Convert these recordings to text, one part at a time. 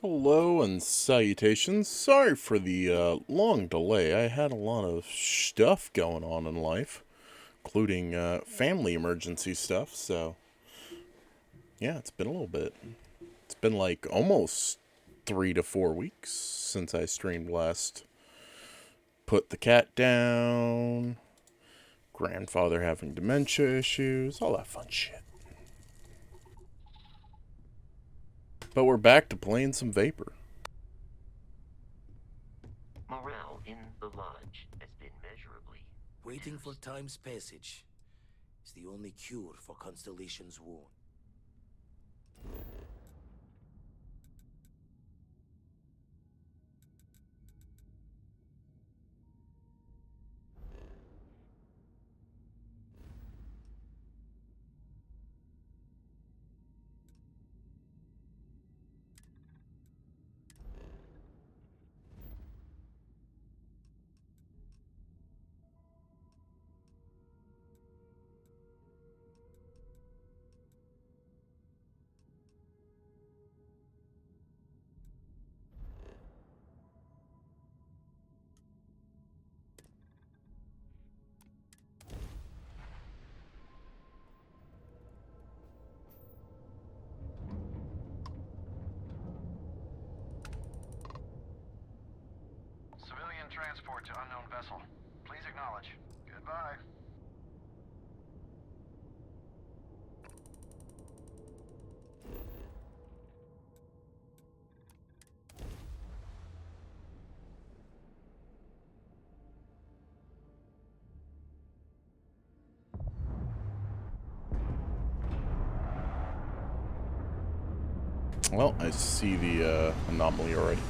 Hello and salutations. Sorry for the long delay. I had a lot of stuff going on in life, including family emergency stuff. So, yeah, it's been a little bit. It's been like almost 3 to 4 weeks since I streamed last. Put the cat down, grandfather having dementia issues, all that fun shit. But we're back to playing some Vapor. Morale in the lodge has been measurably Waiting for reduced. time's passage is the only cure for Constellation's wound. Civilian transport to unknown vessel. Please acknowledge. Goodbye. Well, I see the anomaly already.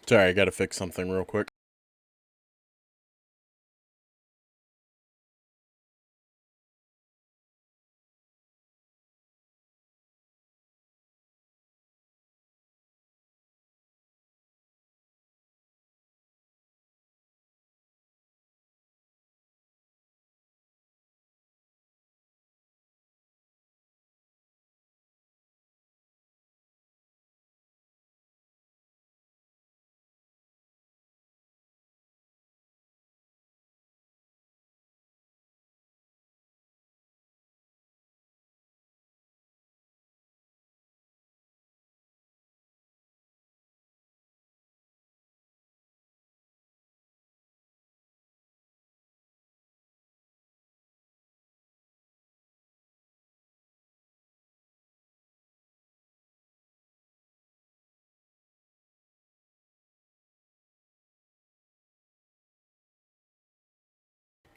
Sorry, I gotta fix something real quick.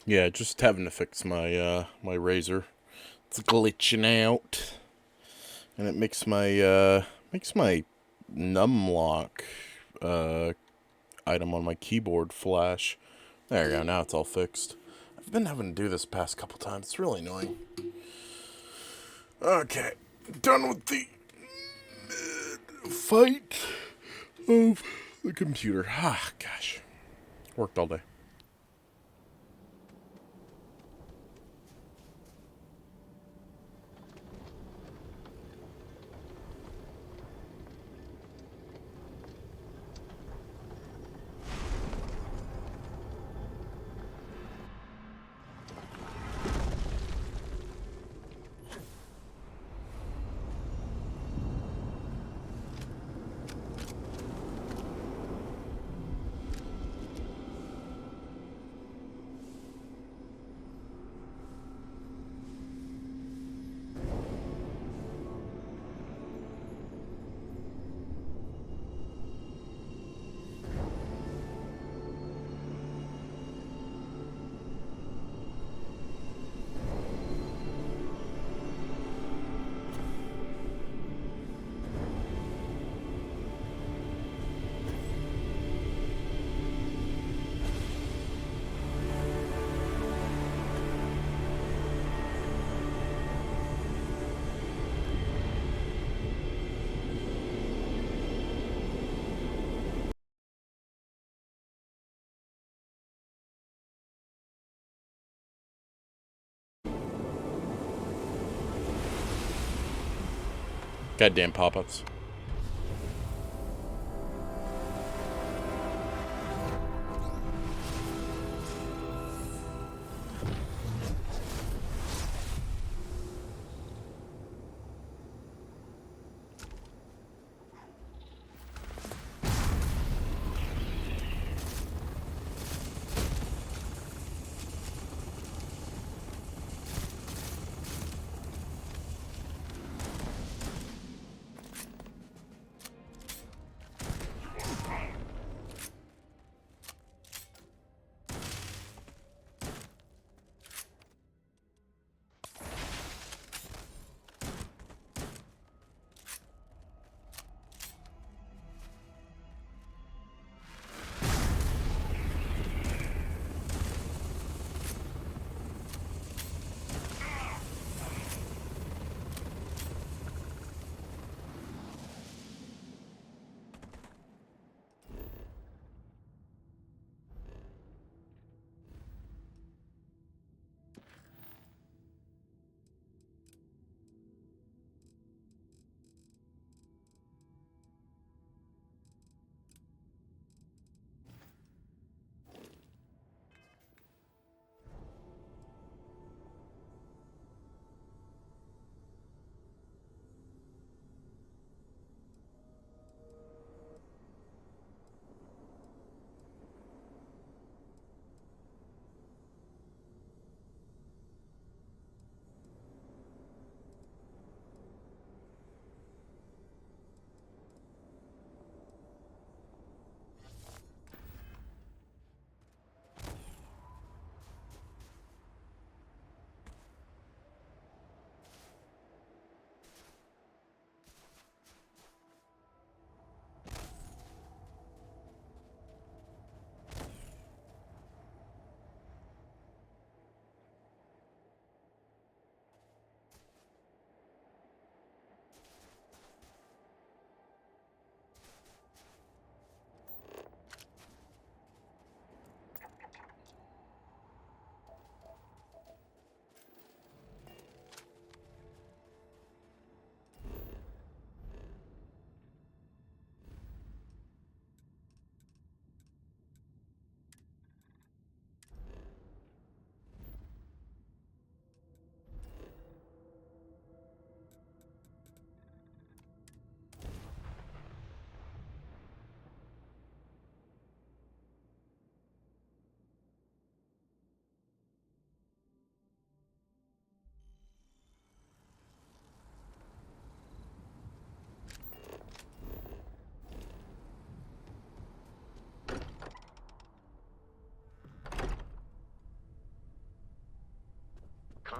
Yeah, just having to fix my razor. It's glitching out, and it makes my num lock item on my keyboard flash. There you go. Now it's all fixed. I've been having to do this past couple times. It's really annoying. Okay, done with the fight of the computer. Ah, gosh, worked all day. Goddamn pop-ups.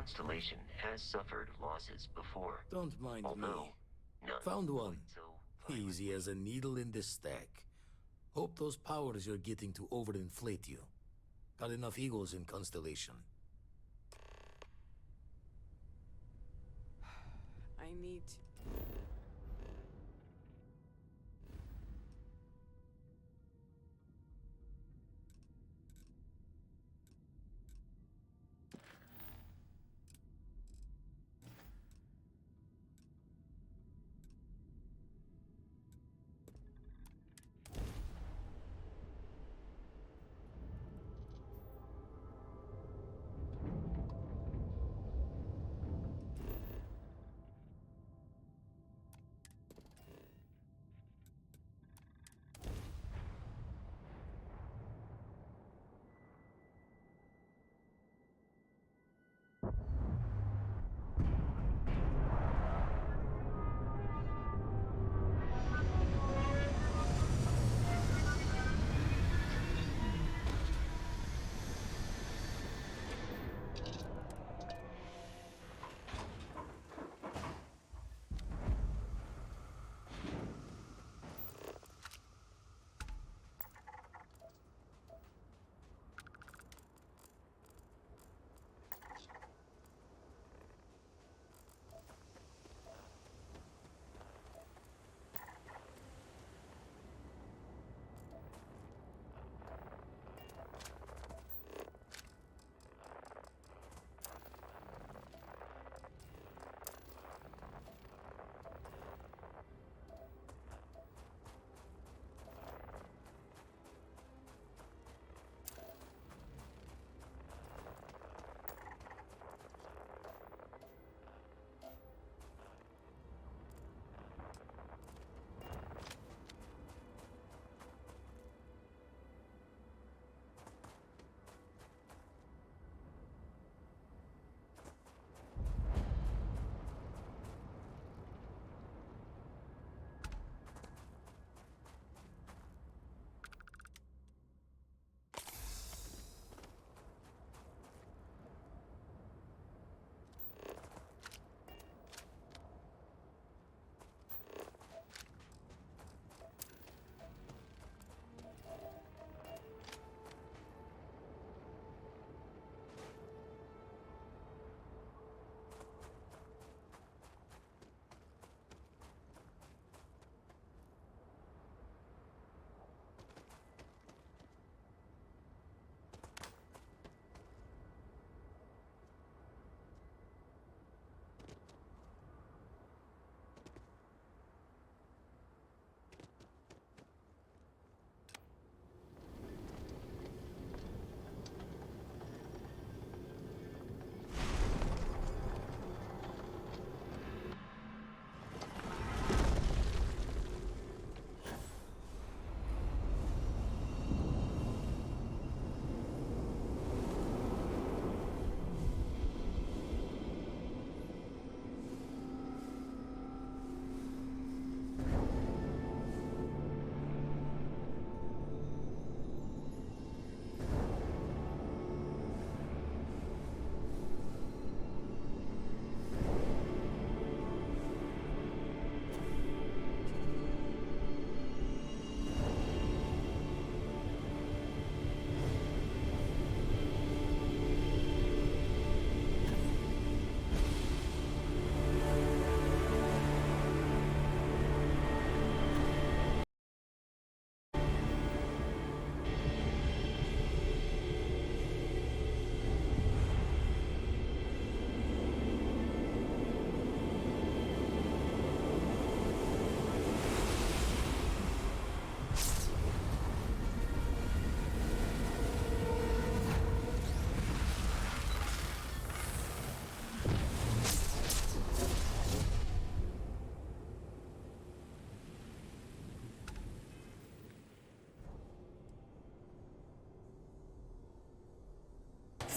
constellation has suffered losses before. Don't mind Although, me. none Found one. quite so Easy as a needle in the stack. Hope those powers you're getting to overinflate you. Got enough egos in Constellation. I need to.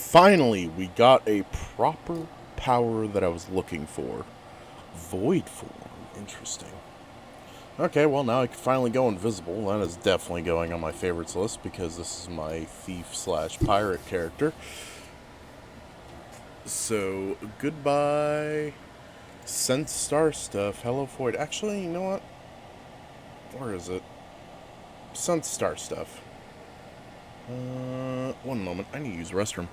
Finally, we got a proper power that I was looking for. Void form. Interesting. Okay, well now I can finally go invisible. That is definitely going on my favorites list because this is my thief slash pirate character. So, goodbye, Sent Star stuff. Hello, Void. Actually, you know what? Where is it? Sent Star stuff. One moment. I need to use the restroom.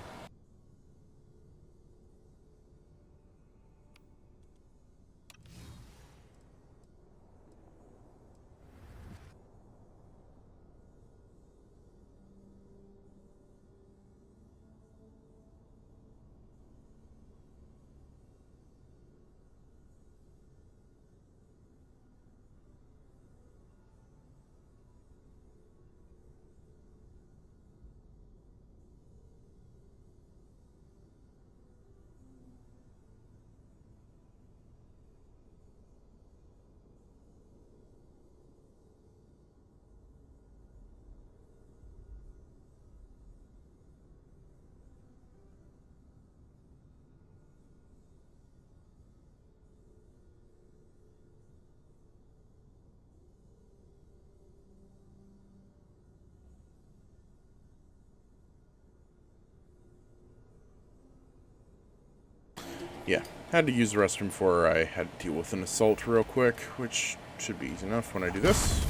Yeah, had to use the restroom before I had to deal with an assault real quick, which should be easy enough when I do this.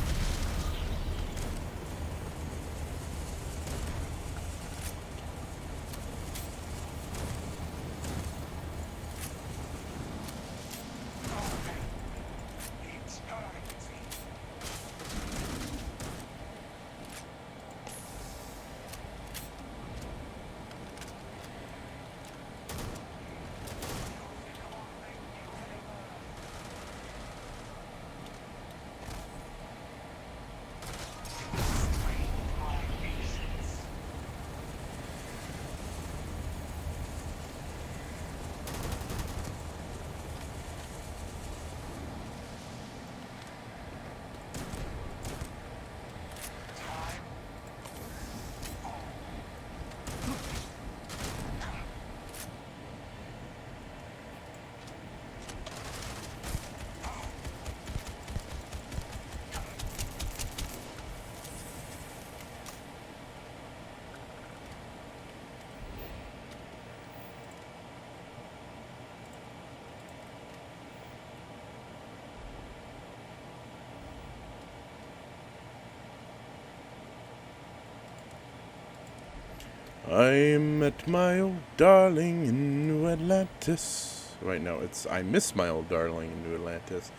I met my old darling in New Atlantis. Wait, no, it's I miss my old darling in New Atlantis.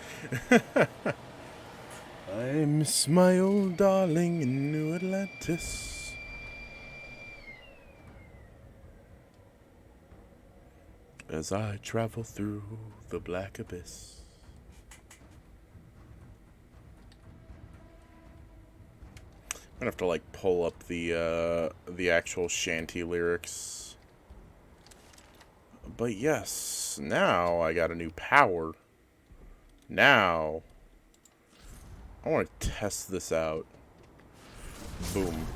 I miss my old darling in New Atlantis. As I travel through the black abyss. I'm gonna have to like pull up the actual shanty lyrics. But yes, now I got a new power. Now I want to test this out. Boom.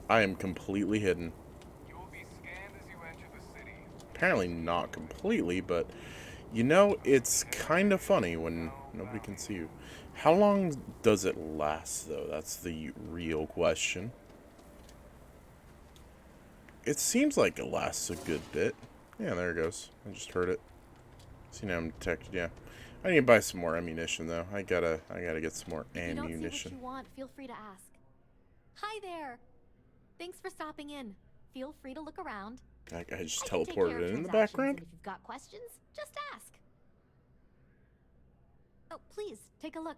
I am completely hidden. You will be scanned as you enter the city. Apparently not completely, but you know, it's kind of funny when nobody can see you. How long does it last, though? That's the real question. It seems like it lasts a good bit. Yeah, there it goes. I just heard it. See, now I'm detected, yeah. I need to buy some more ammunition, though. I gotta get some more If you don't see what ammunition. you want, feel free to ask. Hi there! Thanks for stopping in. Feel free to look around. I just I can take care teleported of in the transactions, background. and if you've got questions, just ask. Oh, please, take a look.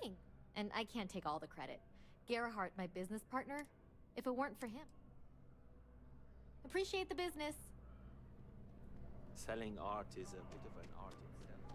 Thing. And I can't take all the credit. Gerhardt, my business partner, if it weren't for him. Appreciate the business. Selling art is a bit of an art itself.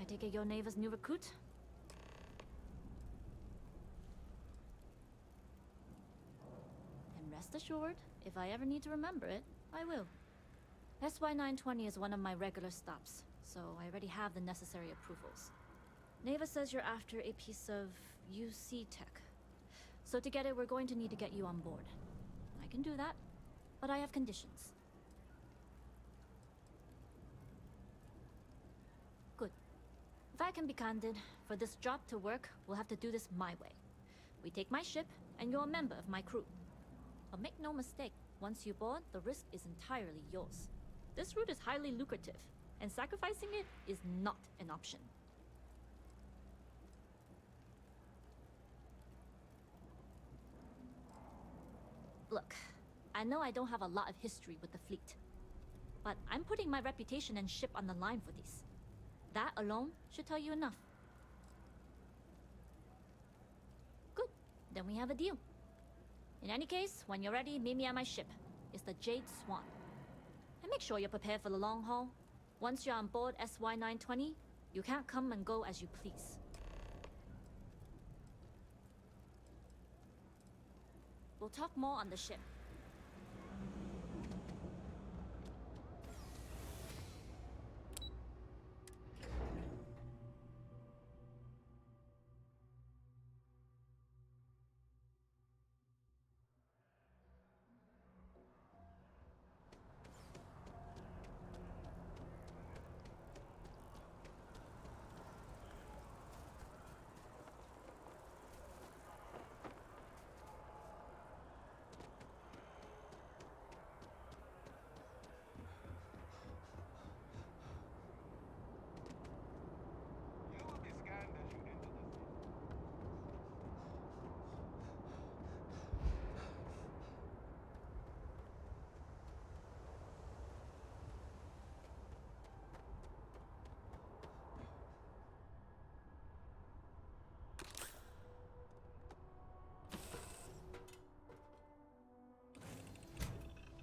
take it you're Neva's new recruit? And rest assured, if I ever need to remember it, I will. SY-920 is one of my regular stops, so I already have the necessary approvals. Neva says you're after a piece of UC tech. So to get it, we're going to need to get you on board. I can do that, but I have conditions. Good. If I can be candid, for this job to work, we'll have to do this my way. We take my ship, and you're a member of my crew. But make no mistake, once you board, the risk is entirely yours. This route is highly lucrative, and sacrificing it is not an option. Look, I know I don't have a lot of history with the fleet, but I'm putting my reputation and ship on the line for this. That alone should tell you enough. Good, then we have a deal. In any case, when you're ready, meet me at my ship. It's the Jade Swan. And make sure you're prepared for the long haul. Once you're on board SY-920, you can't come and go as you please. We'll talk more on the ship.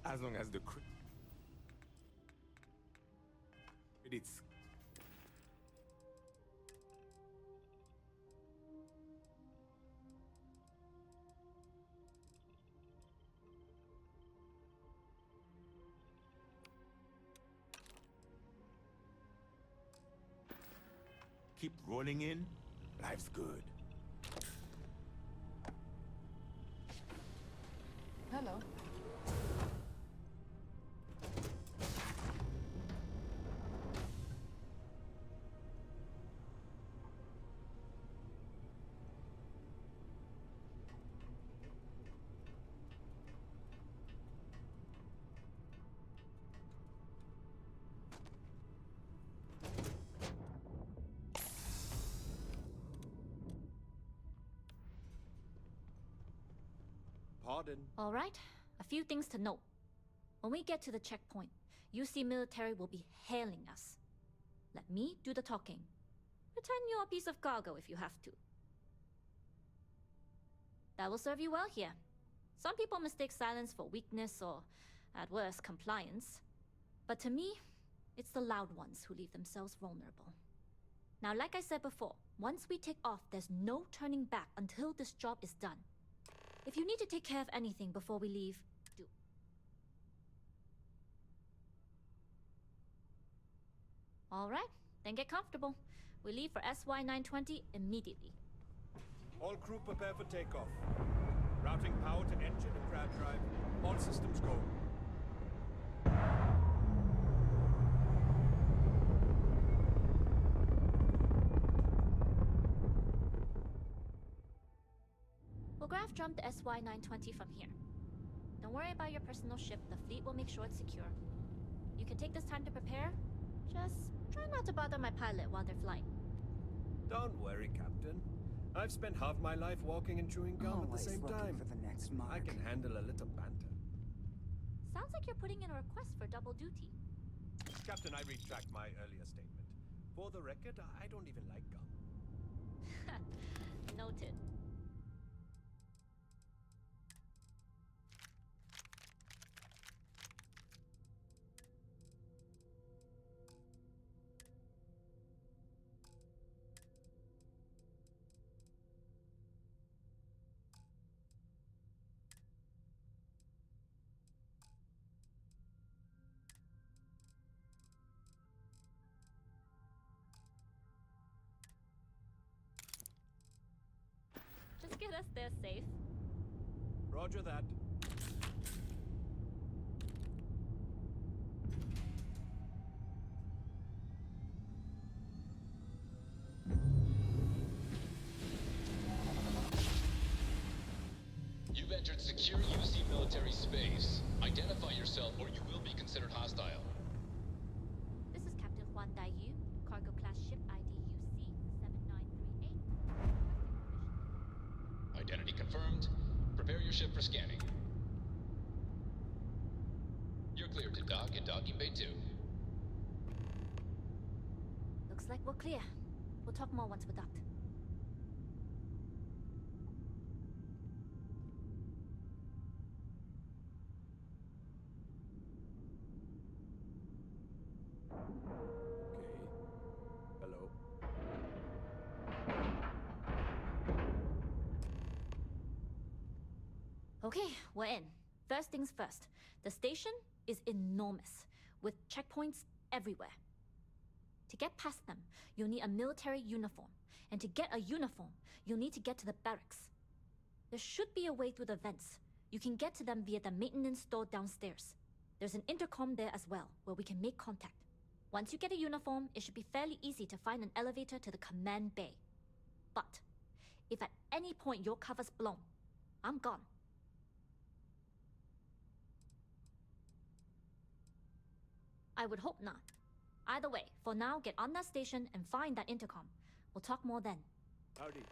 As long as the credits. Keep rolling in. Life's good. Hello. Pardon. All right, a few things to note. When we get to the checkpoint, UC military will be hailing us. Let me do the talking. Pretend you're a piece of cargo if you have to. That will serve you well here. Some people mistake silence for weakness or, at worst, compliance. But to me, it's the loud ones who leave themselves vulnerable. Now, like I said before, once we take off, there's no turning back until this job is done. If you need to take care of anything before we leave, do. All right, then get comfortable. We leave for SY-920 immediately. All crew prepare for takeoff. Routing power to engine and crab drive. All systems go. We'll graph jump the SY-920 from here. Don't worry about your personal ship. The fleet will make sure it's secure. You can take this time to prepare. Just try not to bother my pilot while they're flying. Don't worry, Captain. I've spent half my life walking and chewing gum at the same time. For the next mark. I can handle a little banter. Sounds like you're putting in a request for double duty. Captain, I retract my earlier statement. For the record, I don't even like gum. Noted. get us there safe. Roger that. You've entered secure UC military space. Identify yourself or you will be considered hostile. This is Captain Huan Daiyu, cargo class ship ID UC 7938. Identity confirmed. Prepare your ship for scanning. You're cleared to dock at docking bay 2. Looks like we're clear. We'll talk more once we're docked. Okay. Hello. Okay, we're in. First things first. The station is enormous, with checkpoints everywhere. To get past them, you'll need a military uniform. And to get a uniform, you'll need to get to the barracks. There should be a way through the vents. You can get to them via the maintenance store downstairs. There's an intercom there as well, where we can make contact. Once you get a uniform, it should be fairly easy to find an elevator to the command bay. But if at any point your cover's blown, I'm gone. I would hope not. Either way, for now, get on that station and find that intercom. We'll talk more then. Howdy.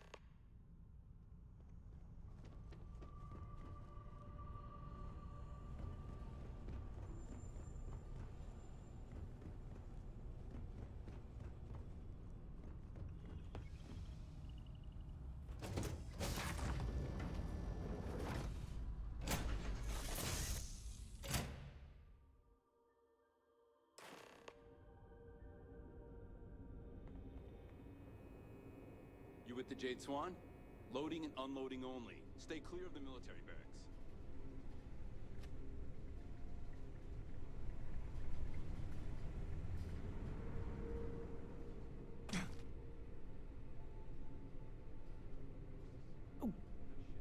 You with the Jade Swan? Loading and unloading only. Stay clear of the military barracks. Oh,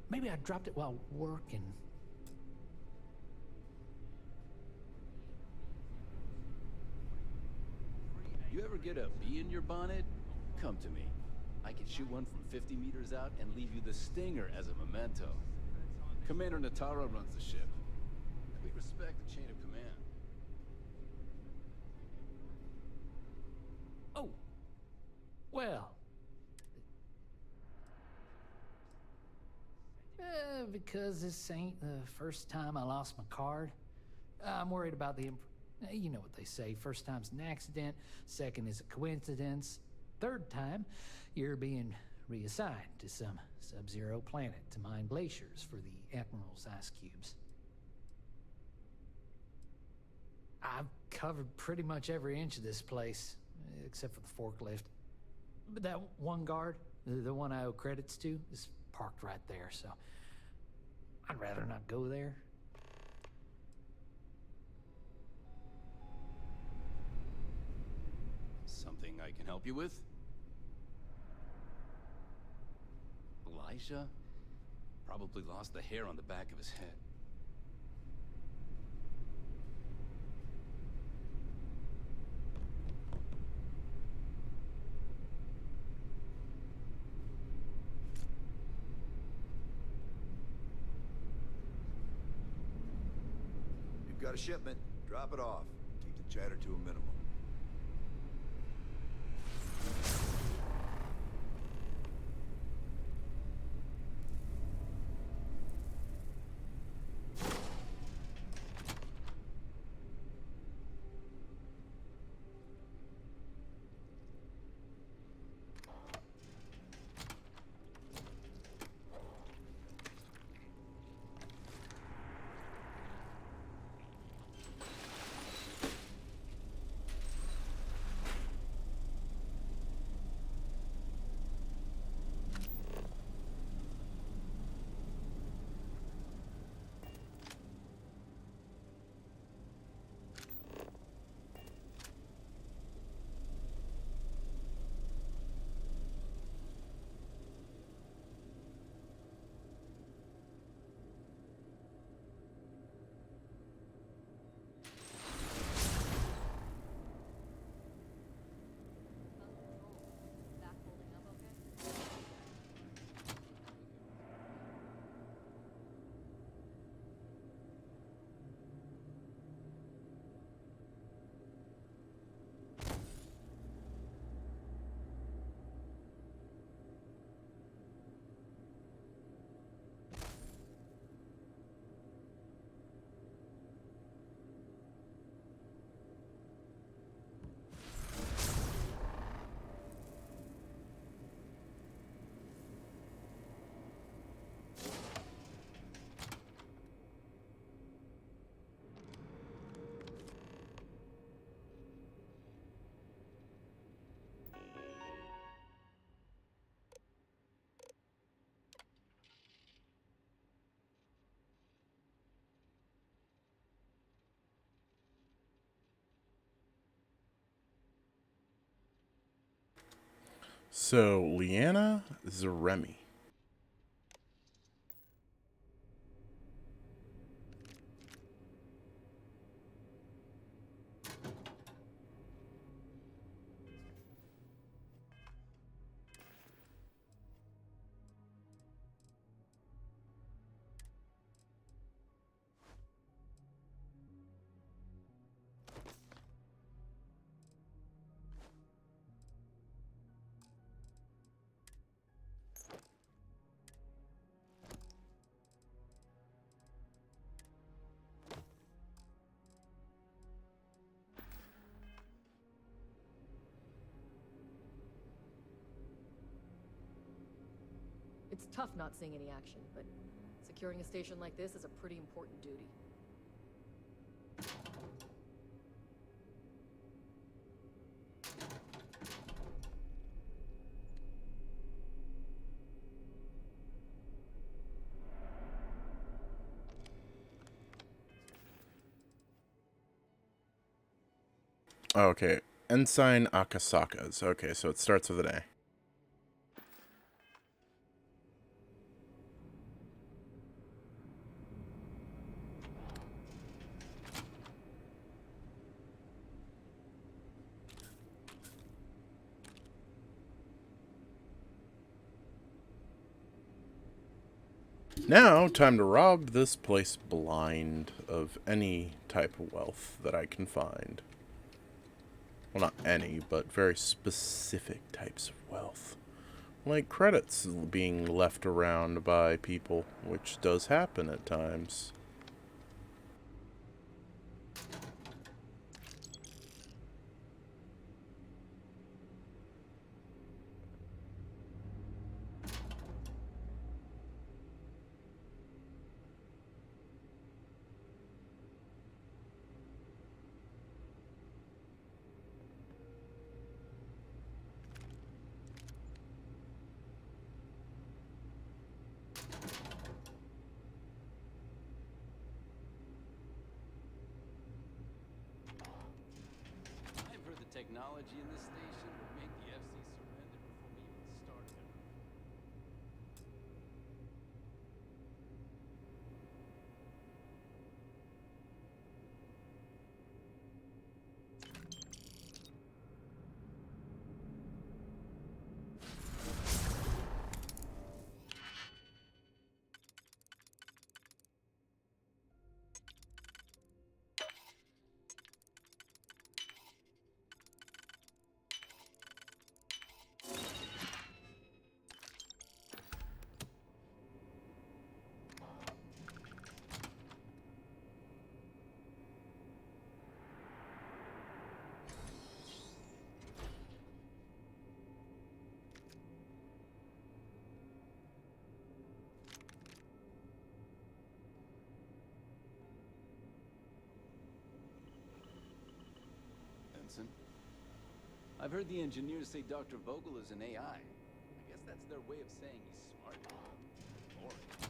maybe I dropped it while working. You ever get a bee in your bonnet? Come to me. I can shoot one from 50 meters out and leave you the stinger as a memento. Commander Natara runs the ship. We respect the chain of command. Oh, well. Because this ain't the first time I lost my card. I'm worried about the you know what they say, first time's an accident, second is a coincidence, third time, you're being reassigned to some sub-zero planet to mine glaciers for the Admiral's ice cubes. I've covered pretty much every inch of this place, except for the forklift. But that one guard, the one I owe credits to, is parked right there, so I'd rather not go there. Something I can help you with? Elijah? Probably lost the hair on the back of his head. You've got a shipment. Drop it off. Keep the chatter to a minimum. So, Leanna Zaremi. It's tough not seeing any action, but securing a station like this is a pretty important duty. Okay, Ensign Akasaka's. Okay, so it starts with an A. Now, time to rob this place blind of any type of wealth that I can find. Well, not any, but very specific types of wealth. Like credits being left around by people, which does happen at times. I've heard the technology in this station would make the FC surrender before we even started. Benson? I've heard the engineers say Dr. Vogel is an AI. I guess that's their way of saying he's smart. Boring.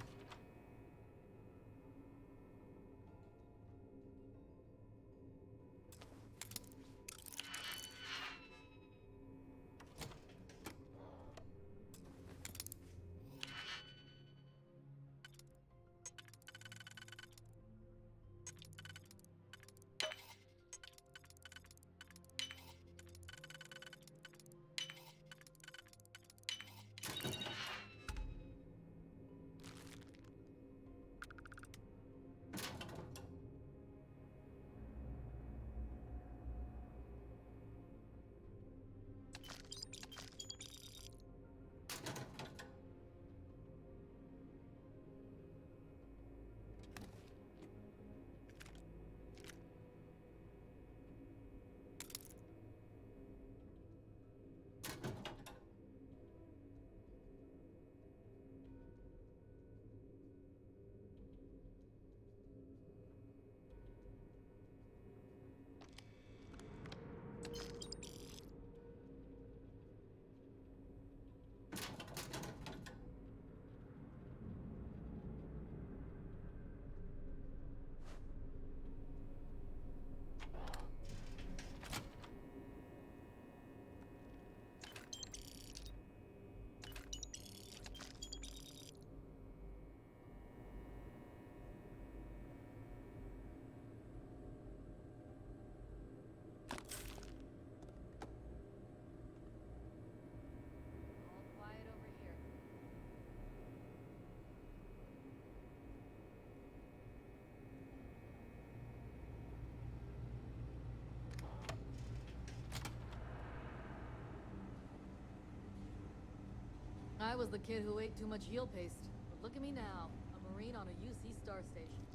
I was the kid who ate too much heel paste. But look at me now, a Marine on a UC star station.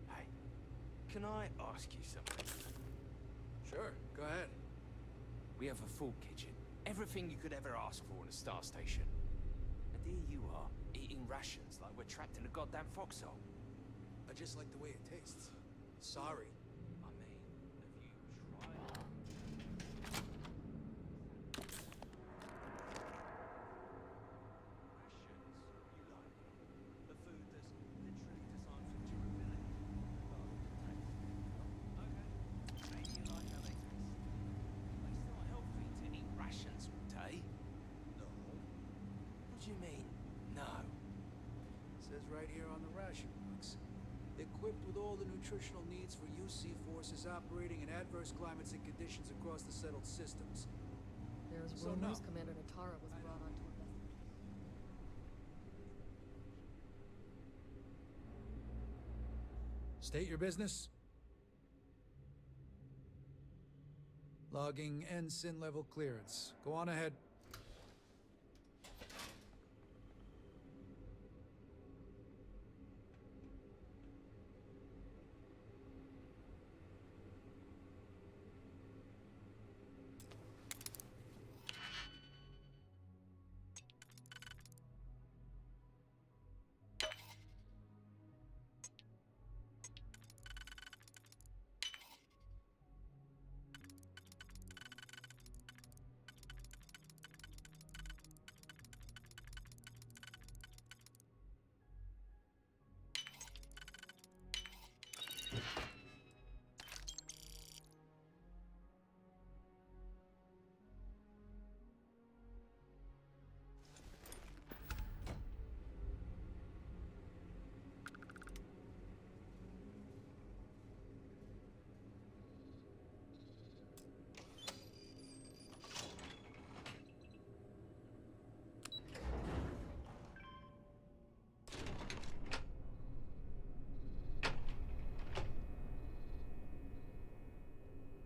Hey, can I ask you something? Sure, go ahead. We have a full kitchen. Everything you could ever ask for in a star station. And here you are, eating rations like we're trapped in a goddamn foxhole. I just like the way it tastes. Sorry. I mean, have you tried? The food that's literally designed for durability. Okay, maybe you like how they taste. But it's not healthy to eat rations all day. No. What do you mean, no? Says right here on the ration box. Equipped with all the nutritional needs for UC forces operating in adverse climates and conditions across the settled systems. There's So rumors no. Commander Natara was brought on to investigate. State your business. Logging ensign level clearance. Go on ahead.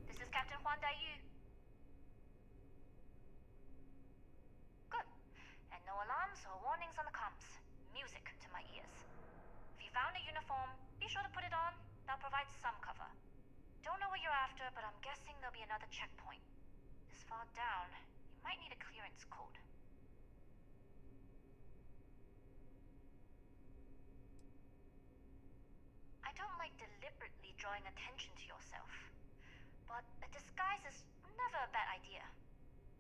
This is Captain Huan Daiyu. Good. And no alarms or warnings on the comms. Music to my ears. If you found a uniform, be sure to put it on. That'll provide some cover. Don't know what you're after, but I'm guessing there'll be another checkpoint. This far down, you might need a clearance code. I don't like deliberately drawing attention to yourself, but a disguise is never a bad idea.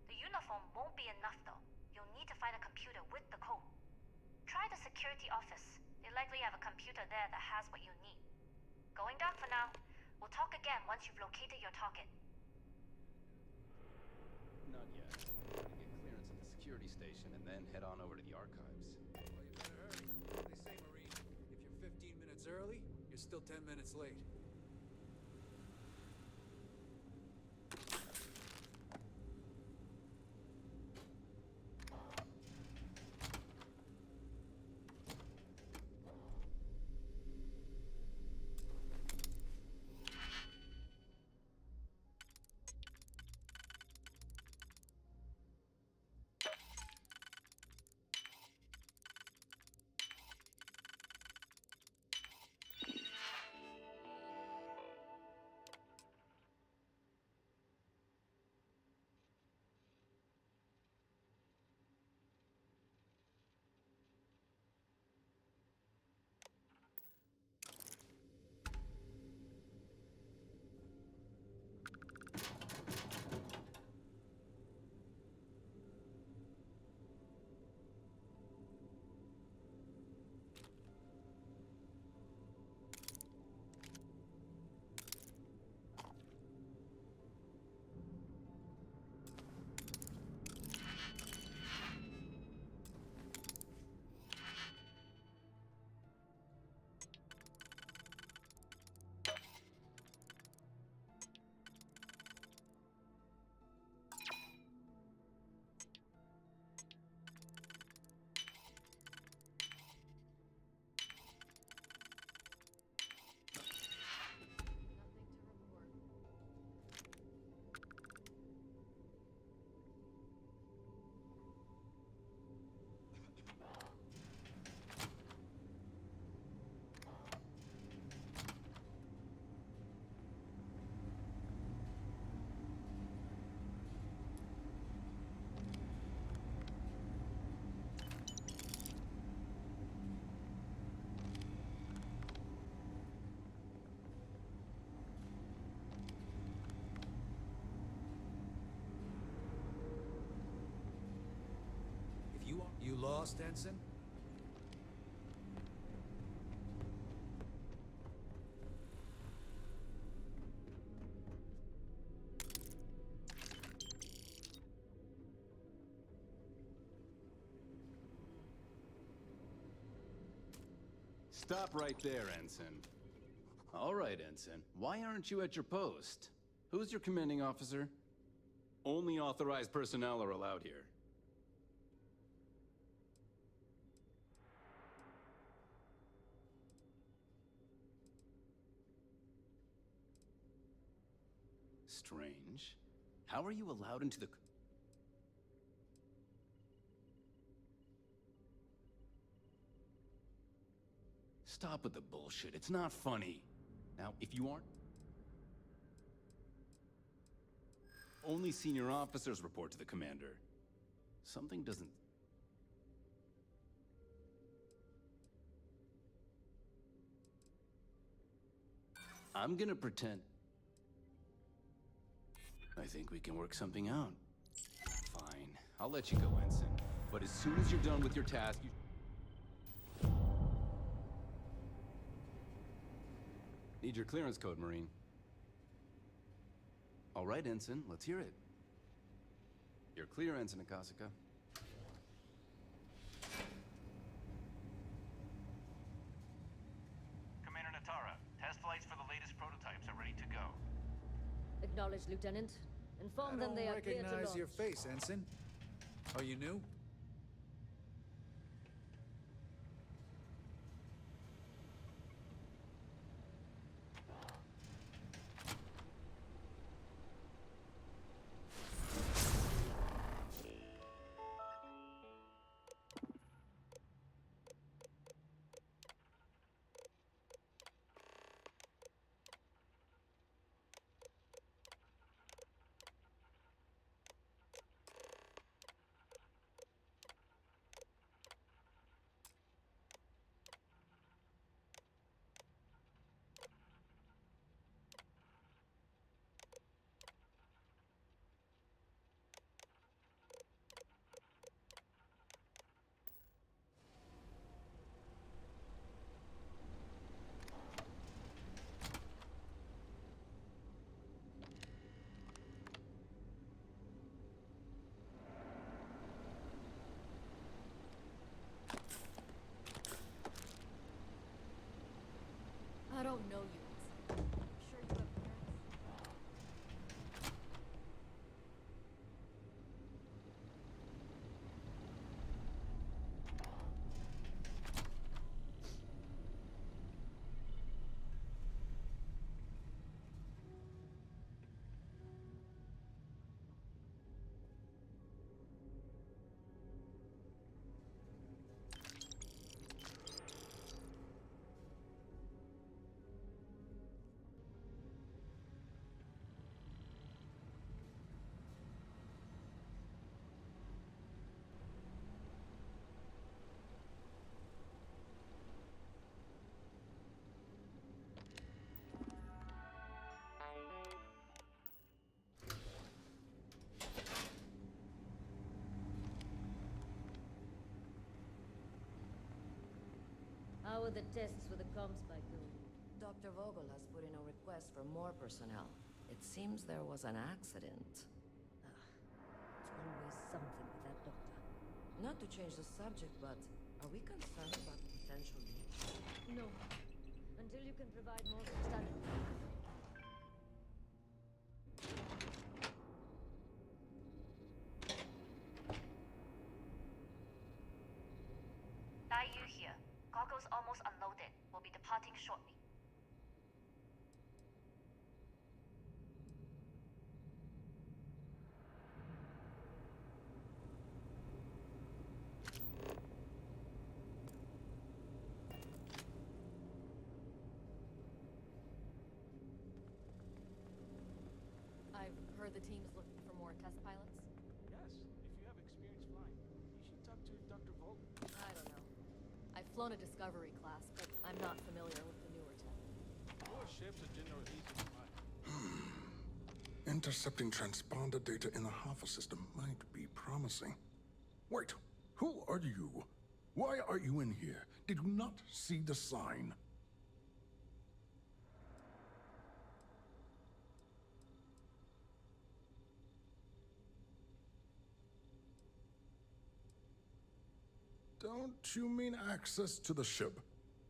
The uniform won't be enough though. You'll need to find a computer with the code. Try the security office. They likely have a computer there that has what you need. Going down for now. We'll talk again once you've located your target. Not yet. We get clearance at the security station and then head on over to the archives. Well, you better hurry. They say, Marine, if you're 15 minutes early, you're still 10 minutes late. lost, Ensign. Stop right there, Ensign. All right, Ensign. Why aren't you at your post? Who's your commanding officer? Only authorized personnel are allowed here. Strange. How are you allowed into the... Stop with the bullshit. It's not funny. Now, if you aren't... Only senior officers report to the commander. Something doesn't... I'm gonna pretend... I think we can work something out. Fine. I'll let you go, Ensign. But as soon as you're done with your task, you... Need your clearance code, Marine. All right, Ensign, let's hear it. You're clear, Ensign Akasaka. Commander Natara, test flights for the latest prototypes are ready to go. Acknowledged, Lieutenant. Inform them they are clear to launch. I don't recognize your face, Ensign. Are you new? I don't know you. I'm sure you have parents. How are the tests for the comms spike going? Dr. Vogel has put in a request for more personnel. It seems there was an accident. It's always something with that doctor. Not to change the subject, but are we concerned about the potential leaks? No. Until you can provide more substantive proof. Dai Yu here. Goggles almost unloaded. We'll be departing shortly. I've heard the team is looking for more test pilots. Yes, if you have experience flying, you should talk to Dr. Vogel. I don't know. I've flown a Discovery class, but I'm not familiar with the newer tech. Newer ships are generally easy to fly. Intercepting transponder data in the Alpha system might be promising. Wait, who are you? Why are you in here? Did you not see the sign? Don't you mean access to the ship?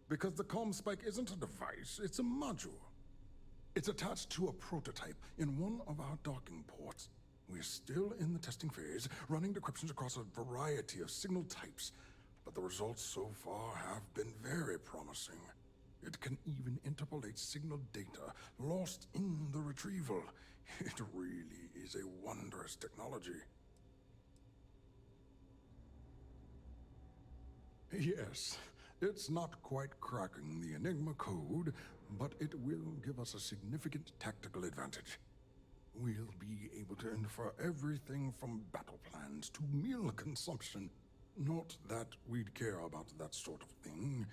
Because the comm spike isn't a device, it's a module. It's attached to a prototype in one of our docking ports. We're still in the testing phase, running decryptions across a variety of signal types, but the results so far have been very promising. It can even interpolate signal data lost in the retrieval. It really is a wondrous technology. Yes, it's not quite cracking the Enigma code, but it will give us a significant tactical advantage. We'll be able to infer everything from battle plans to meal consumption. Not that we'd care about that sort of thing,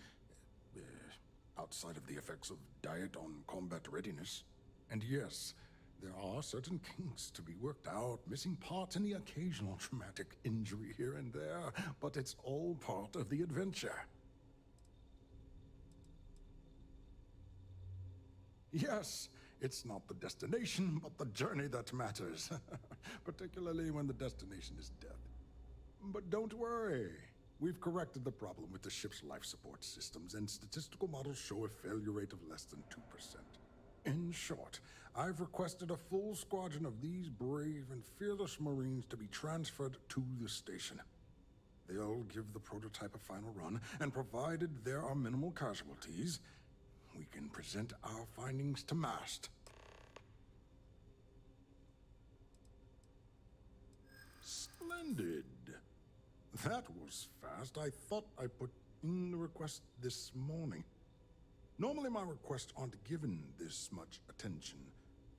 outside of the effects of diet on combat readiness. And yes, there are certain kinks to be worked out, missing parts and the occasional traumatic injury here and there, but it's all part of the adventure. Yes, it's not the destination, but the journey that matters, particularly when the destination is death. But don't worry. We've corrected the problem with the ship's life support systems, and statistical models show a failure rate of less than 2%. In short, I've requested a full squadron of these brave and fearless Marines to be transferred to the station. They'll give the prototype a final run, and provided there are minimal casualties, we can present our findings to MAST. Splendid. That was fast. I thought I put in the request this morning. Normally my requests aren't given this much attention,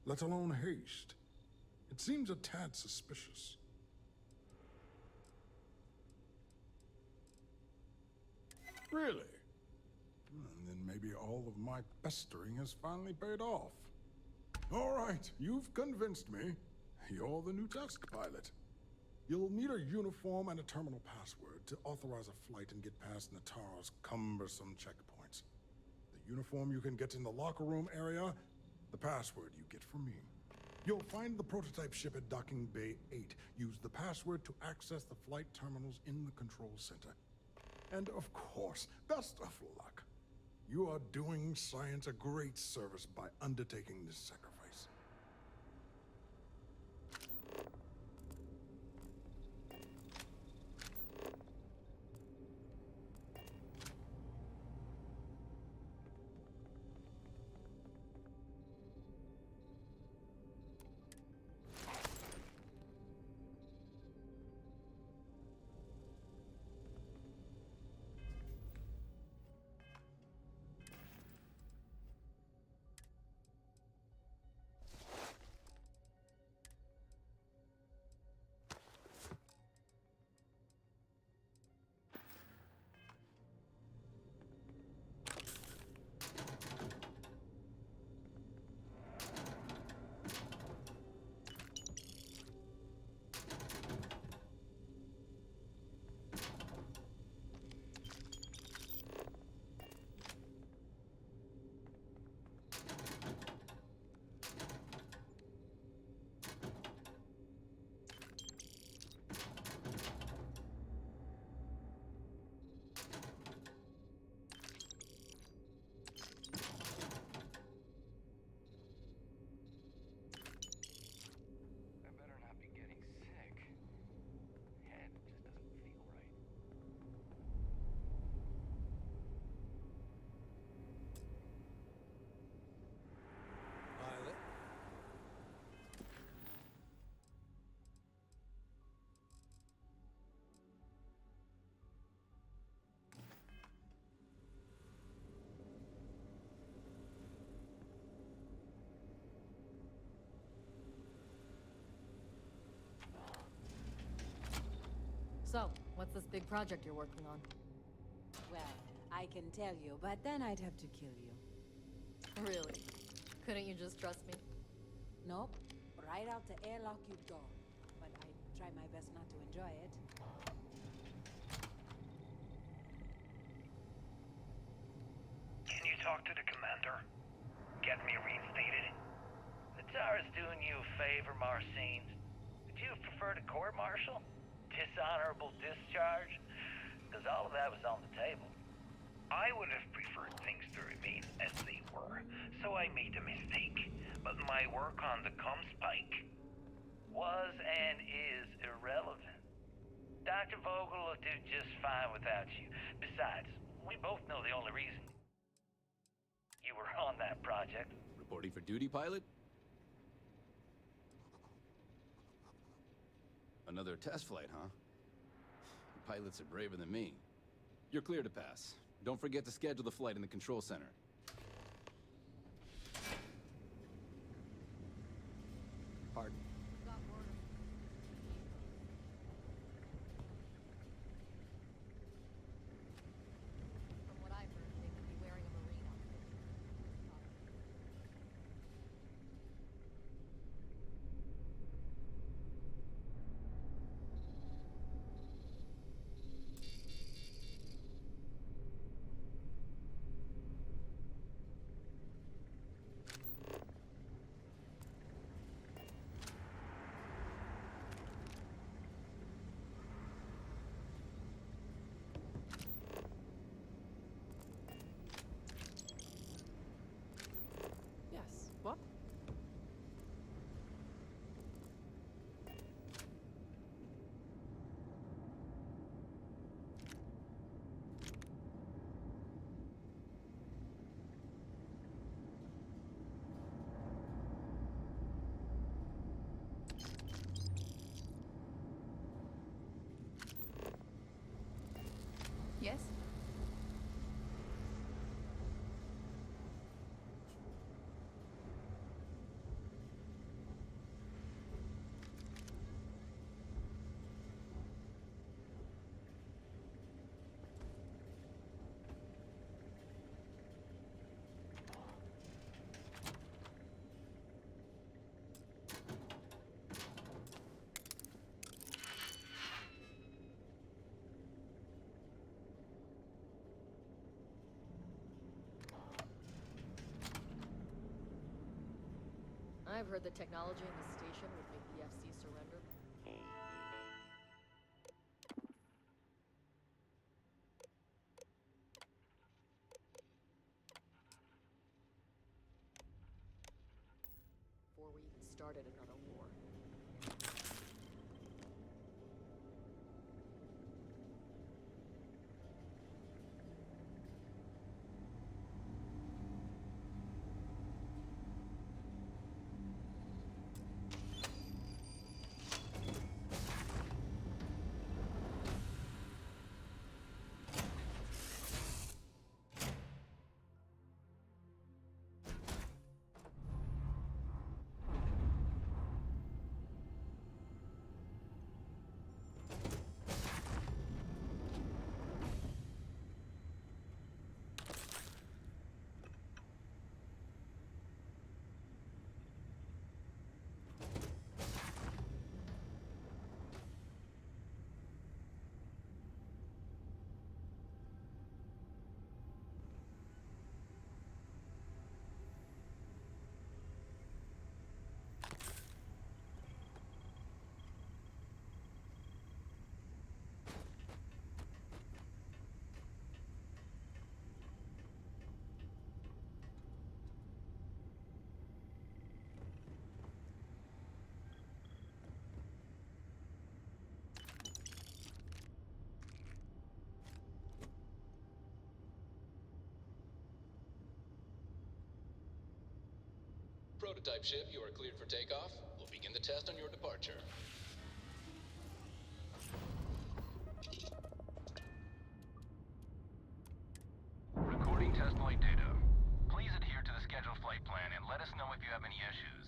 let alone haste. It seems a tad suspicious. Really? And then maybe all of my pestering has finally paid off. All right, you've convinced me. You're the new test pilot. You'll need a uniform and a terminal password to authorize a flight and get past Natara's cumbersome checkpoints. The uniform you can get in the locker room area, the password you get from me. You'll find the prototype ship at Docking Bay 8. Use the password to access the flight terminals in the control center. And of course, best of luck. You are doing science a great service by undertaking this sacrifice. So, what's this big project you're working on? Well, I can tell you, but then I'd have to kill you. Really? Couldn't you just trust me? Nope. Right out the airlock you'd go. But I'd try my best not to enjoy it. talk to the commander? Get me reinstated? Natara's doing you a favor, Marcine. Would you have preferred a court-martial? Dishonorable discharge? Because all of that was on the table. I would have preferred things to remain as they were, so I made a mistake. But my work on the Comspike Was and is irrelevant. Dr. Vogel will do just fine without you. Besides, we both know the only reason you were on that project. Reporting for duty, pilot? Another test flight, huh? Pilots are braver than me. You're clear to pass. Don't forget to schedule the flight in the control center. Pardon? From what I've heard, they could be wearing a marine outfit. Yes. What? Yes? I've heard the technology in the station would make the FC surrender. Before we even started another war. Prototype ship, you are cleared for takeoff. We'll begin the test on your departure. Recording test flight data. Please adhere to the scheduled flight plan and let us know if you have any issues.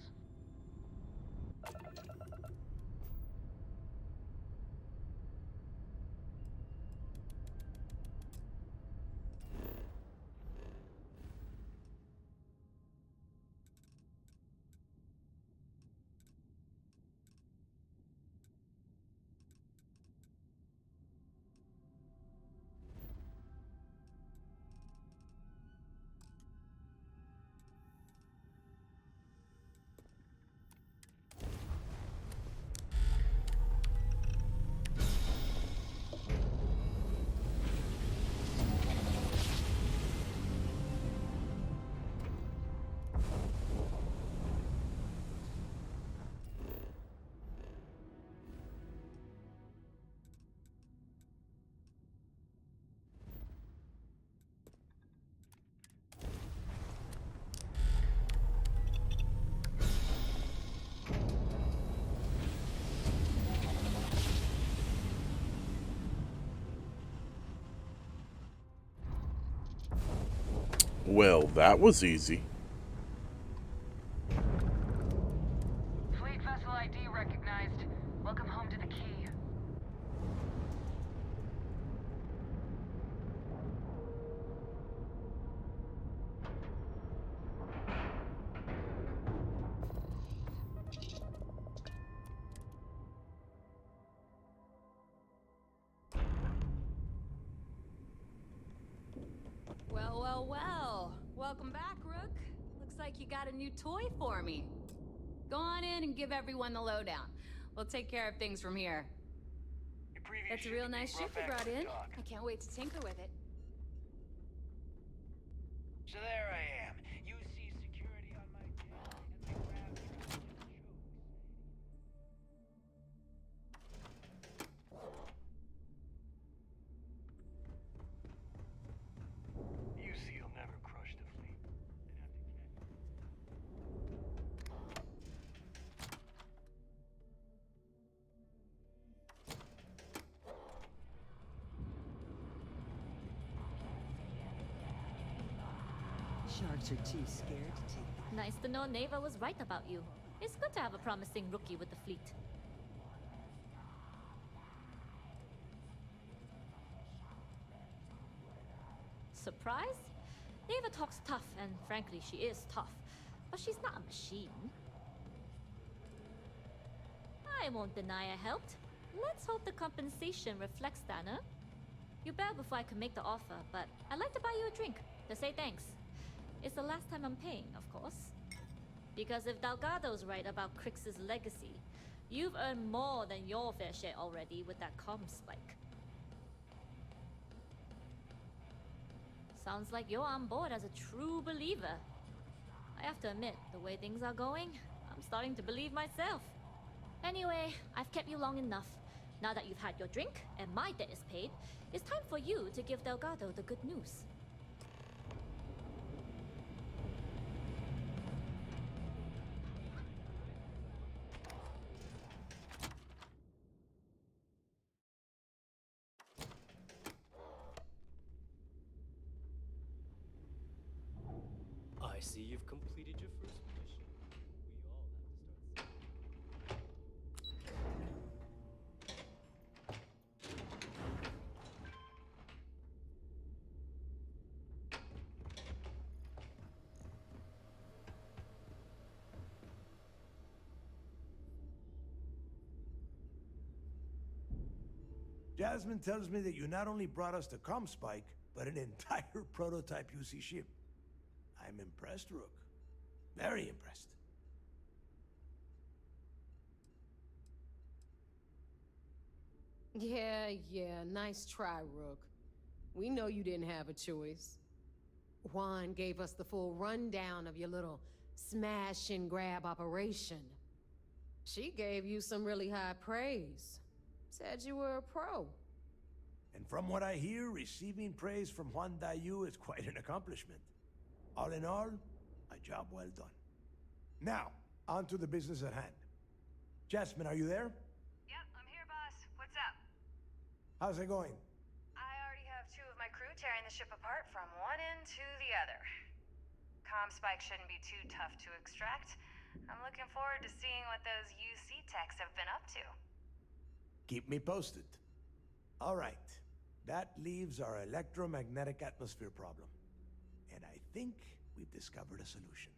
Well, that was easy. Fleet vessel ID recognized. Welcome home to the key. Well, well, well. Welcome back, Rook. Looks like you got a new toy for me. Go on in and give everyone the lowdown. We'll take care of things from here. That's a real nice ship you brought in. I can't wait to tinker with it. So there I am. You see security on my jet, and my grab truck UC'll never crush the fleet. Sharks are too scared to take. Nice to know Neva was right about you. It's good to have a promising rookie with the fleet. Surprise? Neva talks tough, and frankly, she is tough. But she's not a machine. I won't deny I helped. Let's hope the compensation reflects that, huh? You bail before I can make the offer, but I'd like to buy you a drink to say thanks. It's the last time I'm paying, of course. Because if Delgado's right about Crix's legacy, you've earned more than your fair share already with that comm spike. Sounds like you're on board as a true believer. I have to admit, the way things are going, I'm starting to believe myself. Anyway, I've kept you long enough. Now that you've had your drink and my debt is paid, it's time for you to give Delgado the good news. I see you've completed your first mission. We all have to start. Jasmine tells me that you not only brought us the comm spike, but an entire prototype UC ship. I'm impressed, Rook. Very impressed. Yeah, nice try, Rook. We know you didn't have a choice. Juan gave us the full rundown of your little smash and grab operation. She gave you some really high praise. Said you were a pro. And from what I hear, receiving praise from Juan Dayu is quite an accomplishment. All in all, a job well done. Now, on to the business at hand. Jasmine, are you there? Yep, I'm here, boss. What's up? How's it going? I already have 2 of my crew tearing the ship apart from one end to the other. Comm spike shouldn't be too tough to extract. I'm looking forward to seeing what those UC techs have been up to. Keep me posted. All right. That leaves our electromagnetic atmosphere problem. And I think we've discovered a solution.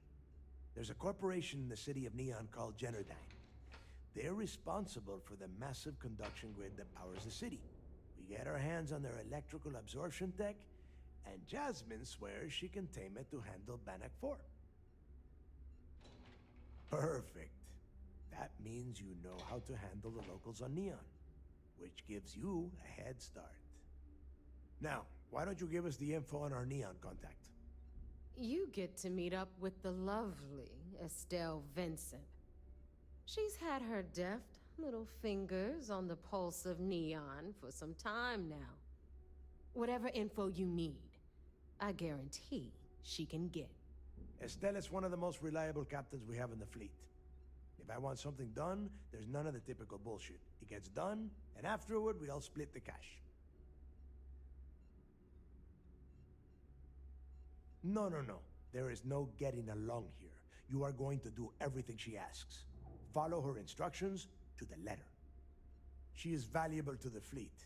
There's a corporation in the city of Neon called Generdyne. They're responsible for the massive conduction grid that powers the city. We get our hands on their electrical absorption tech, and Jasmine swears she can tame it to handle Bannock 4. Perfect. That means you know how to handle the locals on Neon, which gives you a head start. Now, why don't you give us the info on our Neon contact? You get to meet up with the lovely Estelle Vincent. She's had her deft little fingers on the pulse of Neon for some time now. Whatever info you need, I guarantee she can get. Estelle is one of the most reliable captains we have in the fleet. If I want something done, there's none of the typical bullshit. It gets done, and afterward, we all split the cash. No, no, no. There is no getting along here. You are going to do everything she asks. Follow her instructions to the letter. She is valuable to the fleet.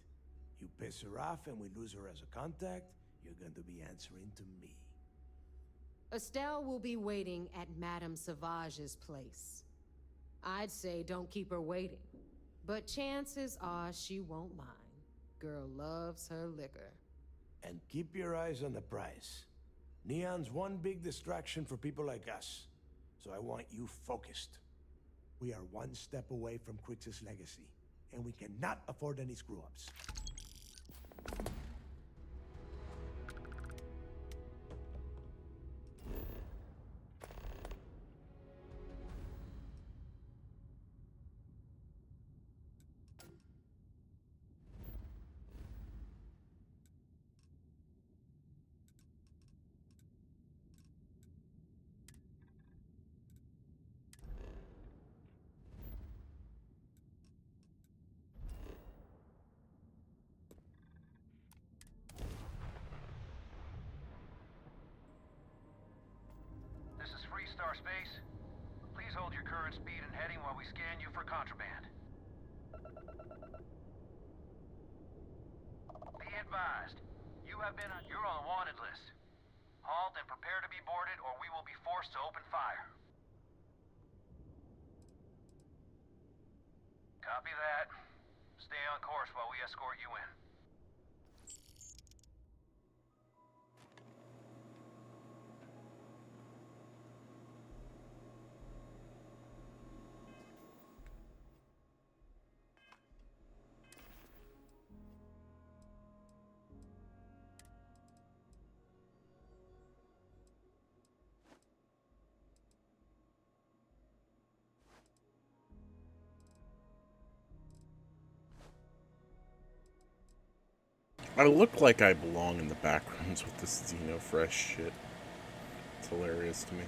You piss her off and we lose her as a contact, you're going to be answering to me. Estelle will be waiting at Madame Sauvage's place. I'd say don't keep her waiting, but chances are she won't mind. Girl loves her liquor. And keep your eyes on the prize. Neon's one big distraction for people like us, so I want you focused. We are one step away from Crix's legacy, and we cannot afford any screw-ups. This is Freestar Space. Please hold your current speed and heading while we scan you for contraband. Be advised, you're on the wanted list. Halt and prepare to be boarded or we will be forced to open fire. Copy that. Stay on course while we escort you in. I look like I belong in the backgrounds with this Xenofresh shit. It's hilarious to me.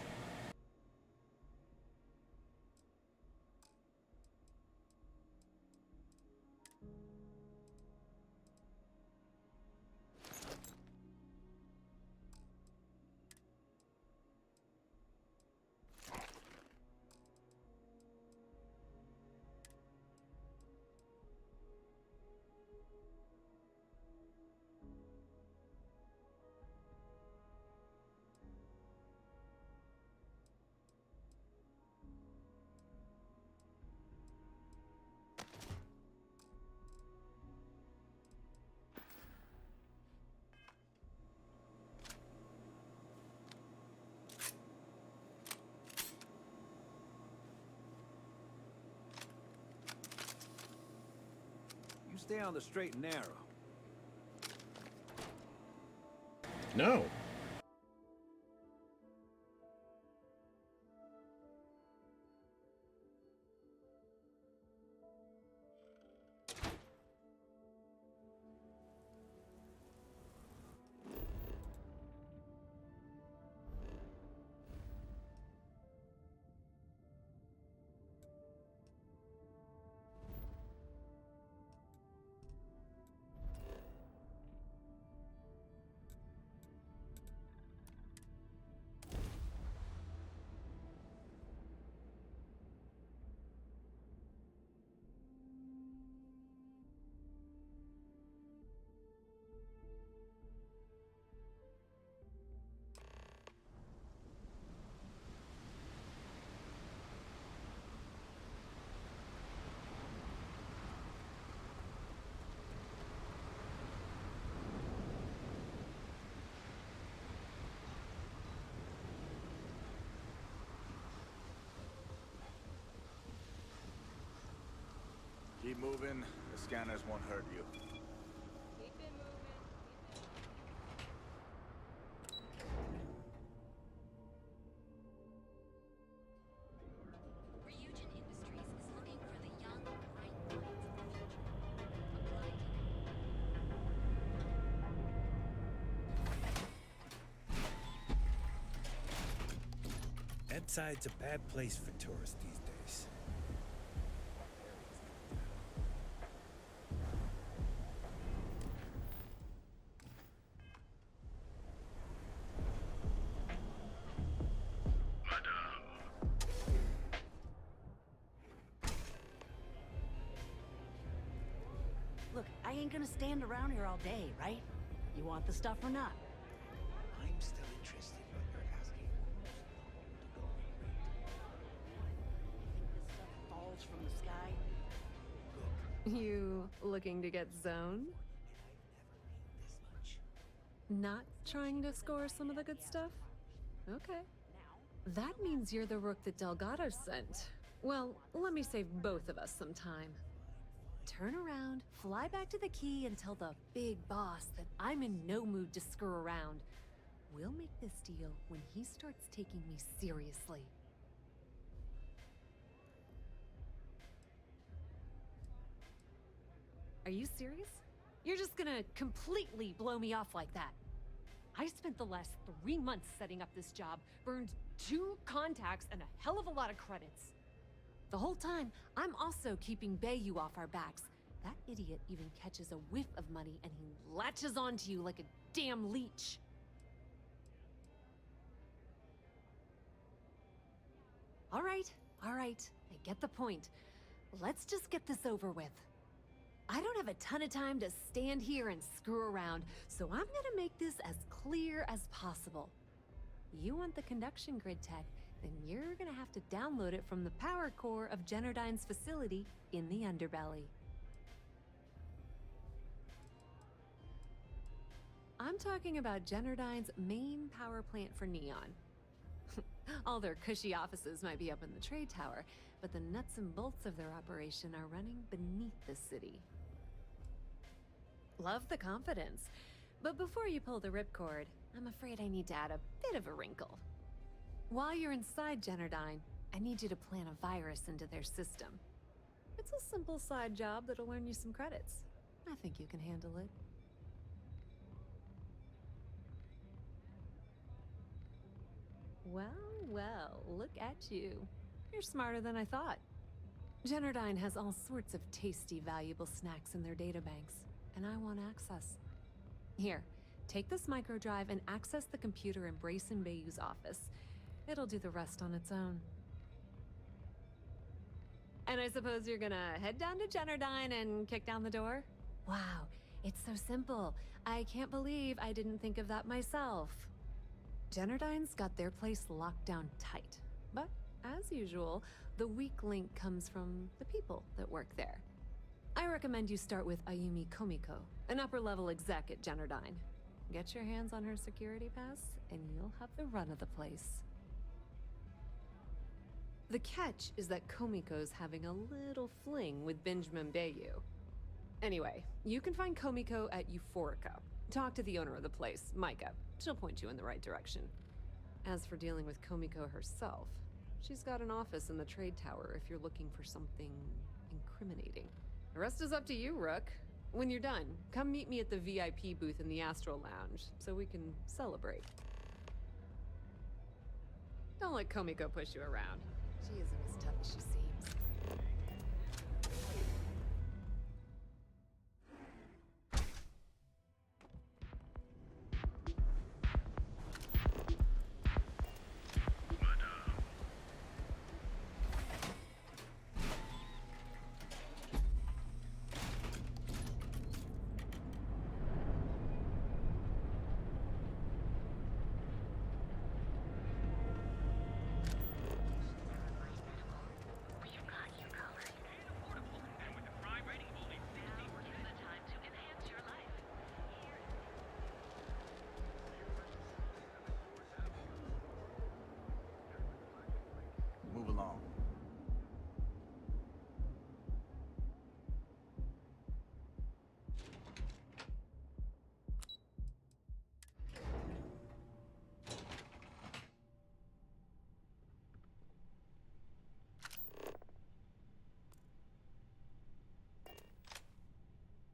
You stay on the straight and narrow. No. Keep moving. The scanners won't hurt you. Keep it moving. Ryujin Industries is looking for the young, bright minds of the future. Apply today. Edside's a bad place for tourists these days. Look, I ain't gonna stand around here all day, right? You want the stuff or not? I'm still interested, but you're asking This stuff falls from the sky? You looking to get zoned? Not trying to score some of the good stuff? Okay. That means you're the rook that Delgado sent. Well, let me save both of us some time. Turn around, fly back to the key, and tell the big boss that I'm in no mood to screw around. We'll make this deal when he starts taking me seriously. Are you serious? You're just gonna completely blow me off like that? I spent the last 3 months setting up this job, burned 2 contacts and a hell of a lot of credits. The whole time, I'm also keeping Bayou off our backs. That idiot even catches a whiff of money and he latches onto you like a damn leech. All right, I get the point. Let's just get this over with. I don't have a ton of time to stand here and screw around, so I'm gonna make this as clear as possible. You want the conduction grid tech, then you're gonna have to download it from the power core of Generdyne's facility in the underbelly. I'm talking about Generdyne's main power plant for Neon. All their cushy offices might be up in the trade tower, but the nuts and bolts of their operation are running beneath the city. Love the confidence, but before you pull the ripcord, I'm afraid I need to add a bit of a wrinkle. While you're inside Generdyne, I need you to plant a virus into their system. It's a simple side job that'll earn you some credits. I think you can handle it. Well, look at you. You're smarter than I thought. Generdyne has all sorts of tasty, valuable snacks in their databanks, and I want access. Here, take this microdrive and access the computer in Brayson Bayou's office. It'll do the rest on its own. And I suppose you're gonna head down to Generdyne and kick down the door? Wow, it's so simple. I can't believe I didn't think of that myself. Generdyne's got their place locked down tight. But, as usual, the weak link comes from the people that work there. I recommend you start with Ayumi Komiko, an upper-level exec at Generdyne. Get your hands on her security pass, and you'll have the run of the place. The catch is that Komiko's having a little fling with Benjamin Bayou. Anyway, you can find Komiko at Euphorica. Talk to the owner of the place, Micah. She'll point you in the right direction. As for dealing with Komiko herself, she's got an office in the trade tower if you're looking for something incriminating. The rest is up to you, Rook. When you're done, come meet me at the VIP booth in the Astral Lounge so we can celebrate. Don't let Komiko push you around. She isn't as tough as she seems. Move along.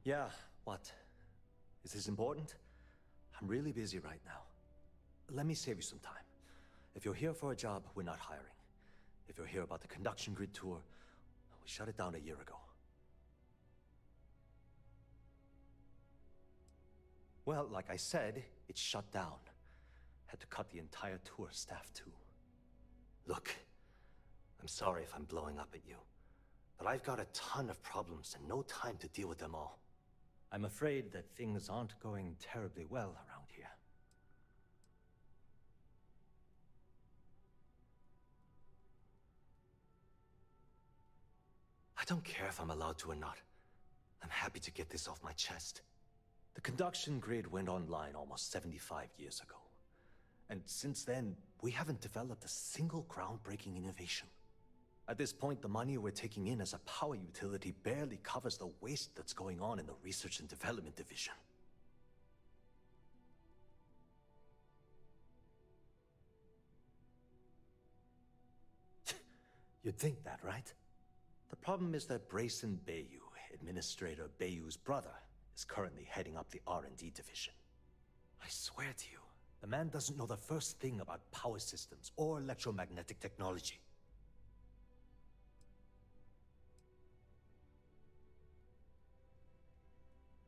Yeah, what? Is this important? I'm really busy right now. Let me save you some time. If you're here for a job, we're not hiring. If you're here about the conduction grid tour, we shut it down a year ago. Well, like I said, it's shut down. Had to cut the entire tour staff too. Look, I'm sorry if I'm blowing up at you, but I've got a ton of problems and no time to deal with them all. I'm afraid that things aren't going terribly well around here. I don't care if I'm allowed to or not. I'm happy to get this off my chest. The conduction grid went online almost 75 years ago. And since then, we haven't developed a single groundbreaking innovation. At this point, the money we're taking in as a power utility barely covers the waste that's going on in the research and development division. You'd think that, right? The problem is that Brayson Bayou, Administrator Bayou's brother, is currently heading up the R&D division. I swear to you, the man doesn't know the first thing about power systems or electromagnetic technology.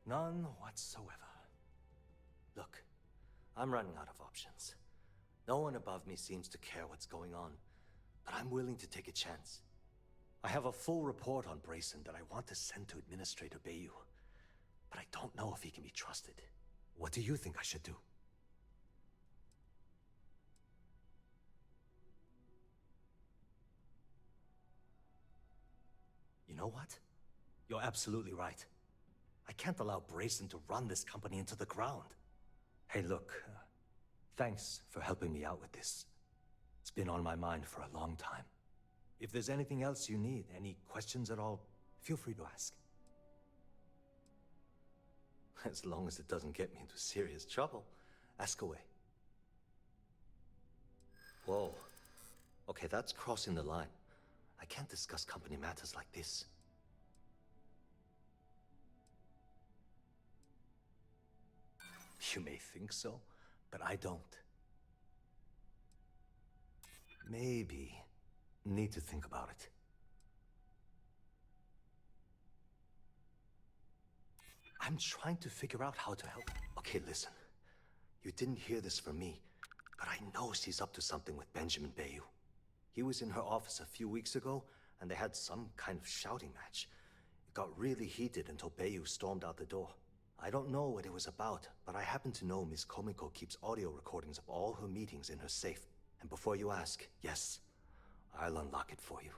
None whatsoever. Look, I'm running out of options. No one above me seems to care what's going on, but I'm willing to take a chance. I have a full report on Brayson that I want to send to Administrator Bayou, but I don't know if he can be trusted. What do you think I should do? You know what? You're absolutely right. I can't allow Brayson to run this company into the ground. Hey, look, thanks for helping me out with this. It's been on my mind for a long time. If there's anything else you need, any questions at all, feel free to ask. As long as it doesn't get me into serious trouble, ask away. Whoa. Okay, that's crossing the line. I can't discuss company matters like this. You may think so, but I don't. Maybe need to think about it. I'm trying to figure out how to help. Okay, listen. You didn't hear this from me, but I know she's up to something with Benjamin Bayou. He was in her office a few weeks ago, and they had some kind of shouting match. It got really heated until Bayou stormed out the door. I don't know what it was about, but I happen to know Miss Komiko keeps audio recordings of all her meetings in her safe. And before you ask, yes, I'll unlock it for you.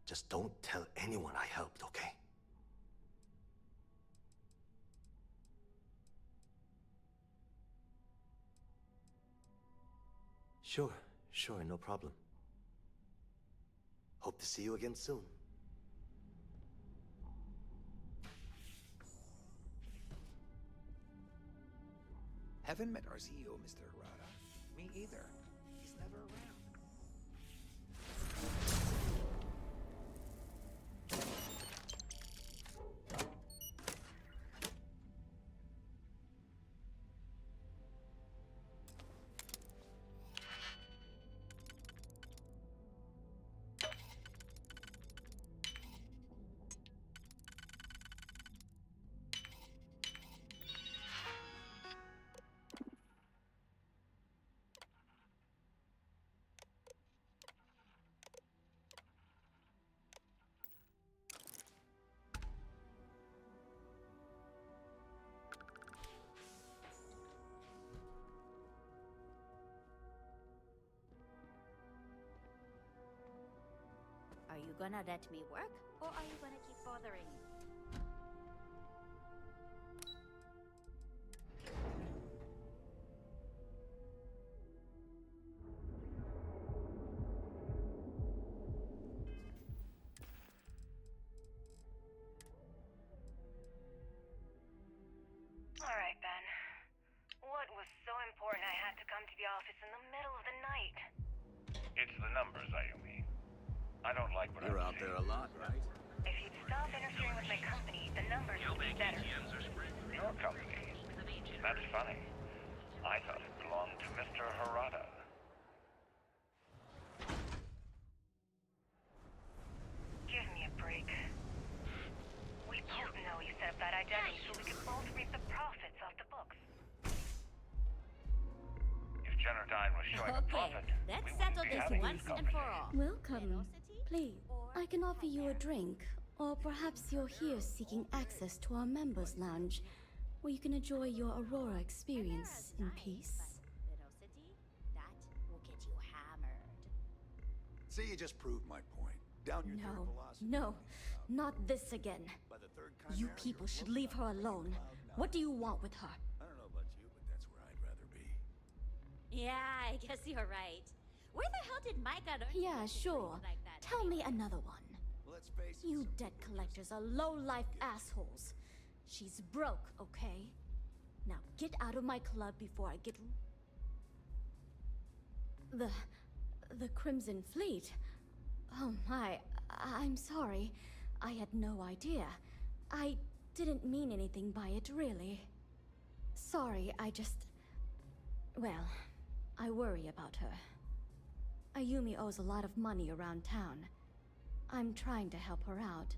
Just don't tell anyone I helped, okay? Sure, no problem. Hope to see you again soon. Haven't met our CEO, Mr. Harada. Me either. He's never around. Are you gonna let me work, or are you gonna keep bothering me? All right, Ben. What was so important I had to come to the office in the middle of the night? It's the numbers, Ayumi. I don't like what You're I'm out there a lot, right? If you'd stop interfering with my company, the numbers would be better. Your company? That's funny. I thought it belonged to Mr. Harada. Give me a break. We both know you set up that identity so we could both reap the profits off the books. If Generdyne was showing a profit, Let's settle this once and for all. Welcome. Please, I can offer you a drink Or perhaps you're here seeking access to our members' lounge, where you can enjoy your Aurora experience in peace. Little city, that will get you hammered. See, you just proved my point. Down your third velocity. No, not this again. By the third You chimera, people you're should floating leave her on a alone. cloud nine. What do you want with her? I don't know about you, but that's where I'd rather be. Yeah, I guess you're right. Where the hell did Micah learn Yeah, sure. like that? Tell me another one. Let's face it. You debt collectors are low-life assholes. She's broke, okay? Now get out of my club before I get... The Crimson Fleet? Oh my, I'm sorry. I had no idea. I didn't mean anything by it, really. Sorry, I just... Well, I worry about her. Ayumi owes a lot of money around town. I'm trying to help her out,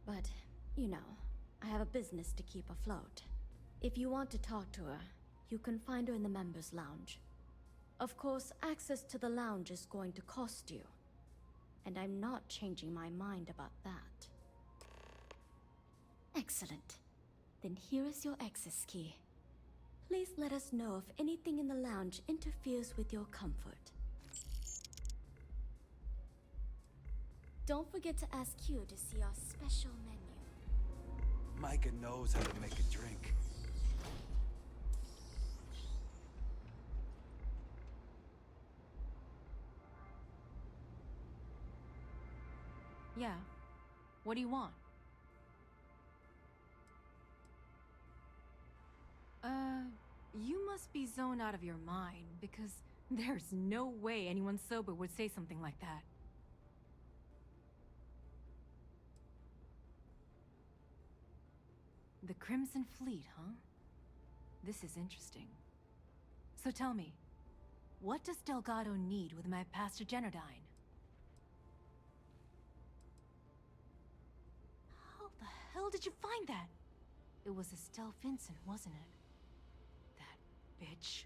but, you know, I have a business to keep afloat. If you want to talk to her, you can find her in the members' lounge. Of course, access to the lounge is going to cost you, and I'm not changing my mind about that. Excellent. Then here is your access key. Please let us know if anything in the lounge interferes with your comfort. Don't forget to ask Q to see our special menu. Micah knows how to make a drink. Yeah. What do you want? You must be zoned out of your mind, because there's no way anyone sober would say something like that. The Crimson Fleet, huh? This is interesting. So tell me, what does Delgado need with my Pastor Generdine? How the hell did you find that? It was Estelle Vincent, wasn't it? That bitch.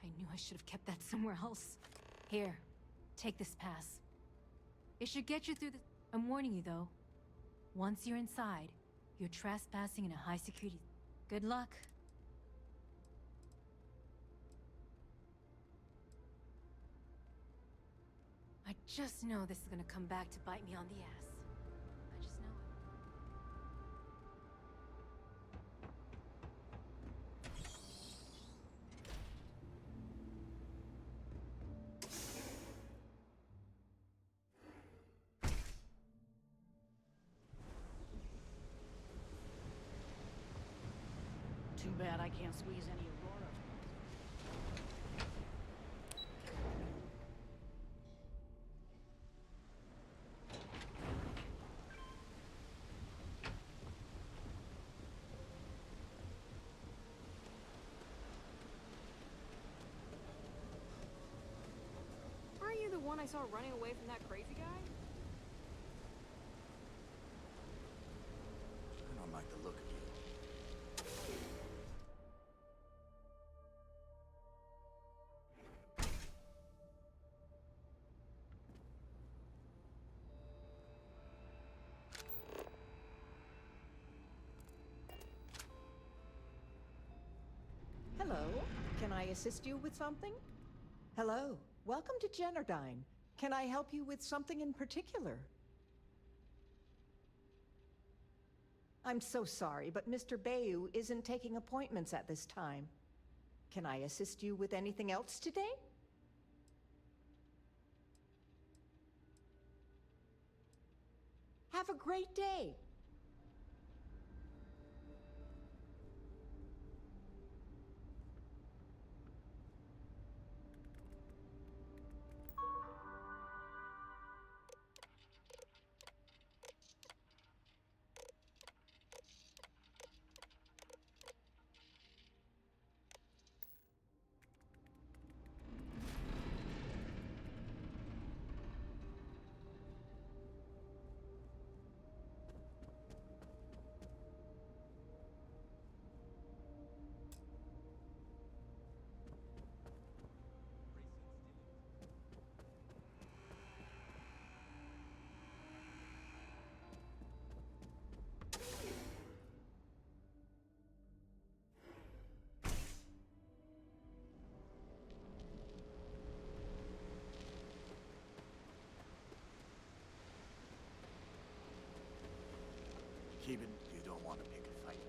I knew I should have kept that somewhere else. Here, take this pass. It should get you through the... I'm warning you, though. Once you're inside, you're trespassing in a high-security... Good luck. I just know this is gonna come back to bite me on the ass. I just know it. Too bad I can't squeeze any Aurora. Aren't you the one I saw running away from that crazy guy? I don't like the look of you. Hello, can I assist you with something? Hello, welcome to Generdine. Can I help you with something in particular? I'm so sorry, but Mr. Bayou isn't taking appointments at this time. Can I assist you with anything else today? Have a great day. Keep it. You don't want to pick a fight.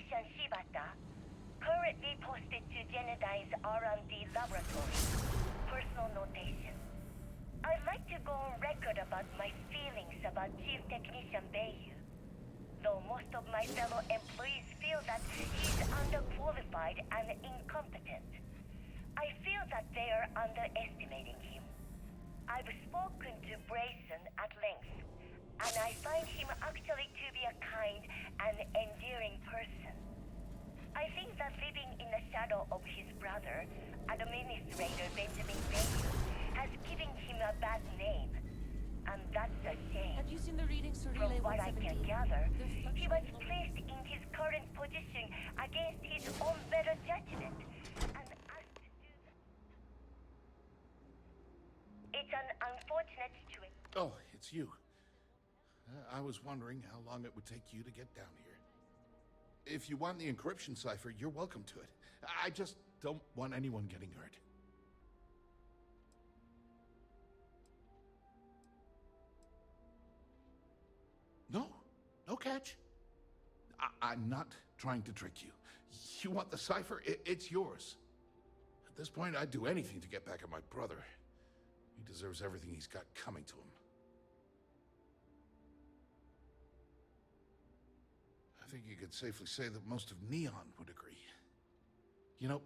technician Shibata, currently posted to Genodyne's R&D laboratory. Personal notation. I'd like to go on record about my feelings about Chief Technician Bayu. Though most of my fellow employees feel that he's underqualified and incompetent, I feel that they are underestimating him. I've spoken to Brayson at length, and I find him actually to be a kind and endearing person. I think that living in the shadow of his brother, Administrator Benjamin Bayu, has given him a bad name. And that's a shame. Have you seen the readings for From Relay what I 117? can gather, They're he was fluctuating. placed in his current position against his own better judgment and asked to do that. It's an unfortunate situation. Oh, it's you. I was wondering how long it would take you to get down here. If you want the encryption cipher, you're welcome to it. I just don't want anyone getting hurt. No catch. I'm not trying to trick you. You want the cipher? It's yours. At this point, I'd do anything to get back at my brother. He deserves everything he's got coming to him. I think you could safely say that most of Neon would agree. You know,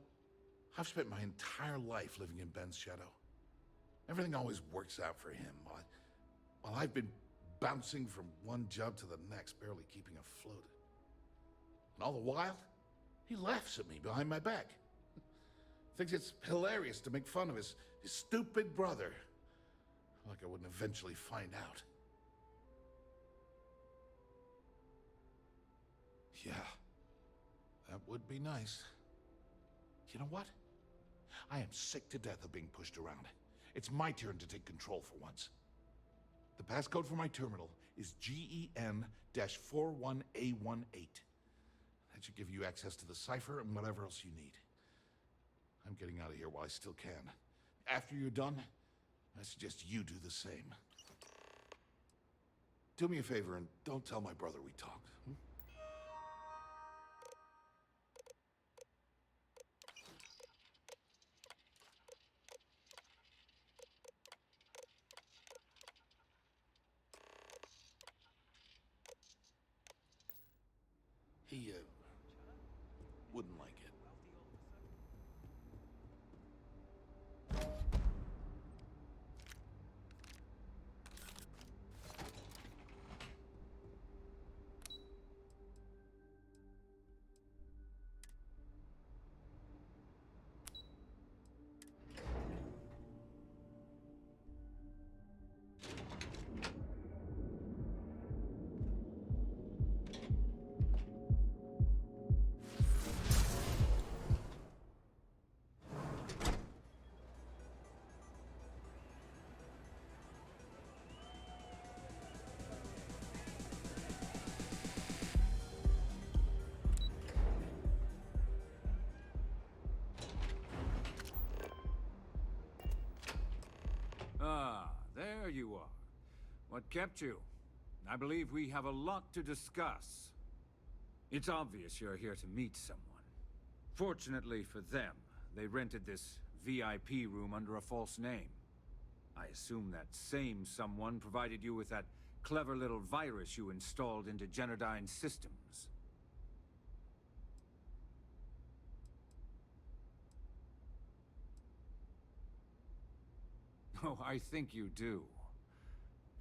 I've spent my entire life living in Ben's shadow. Everything always works out for him, while I've been bouncing from one job to the next, barely keeping afloat. And all the while, he laughs at me behind my back. Thinks it's hilarious to make fun of his stupid brother. Like I wouldn't eventually find out. Yeah, that would be nice. You know what? I am sick to death of being pushed around. It's my turn to take control for once. The passcode for my terminal is GEN-41A18. That should give you access to the cipher and whatever else you need. I'm getting out of here while I still can. After you're done, I suggest you do the same. Do me a favor and don't tell my brother we talked. He, wouldn't like it. Ah, there you are. What kept you? I believe we have a lot to discuss. It's obvious you're here to meet someone. Fortunately for them, they rented this VIP room under a false name. I assume that same someone provided you with that clever little virus you installed into Genodyne's systems. Oh, I think you do.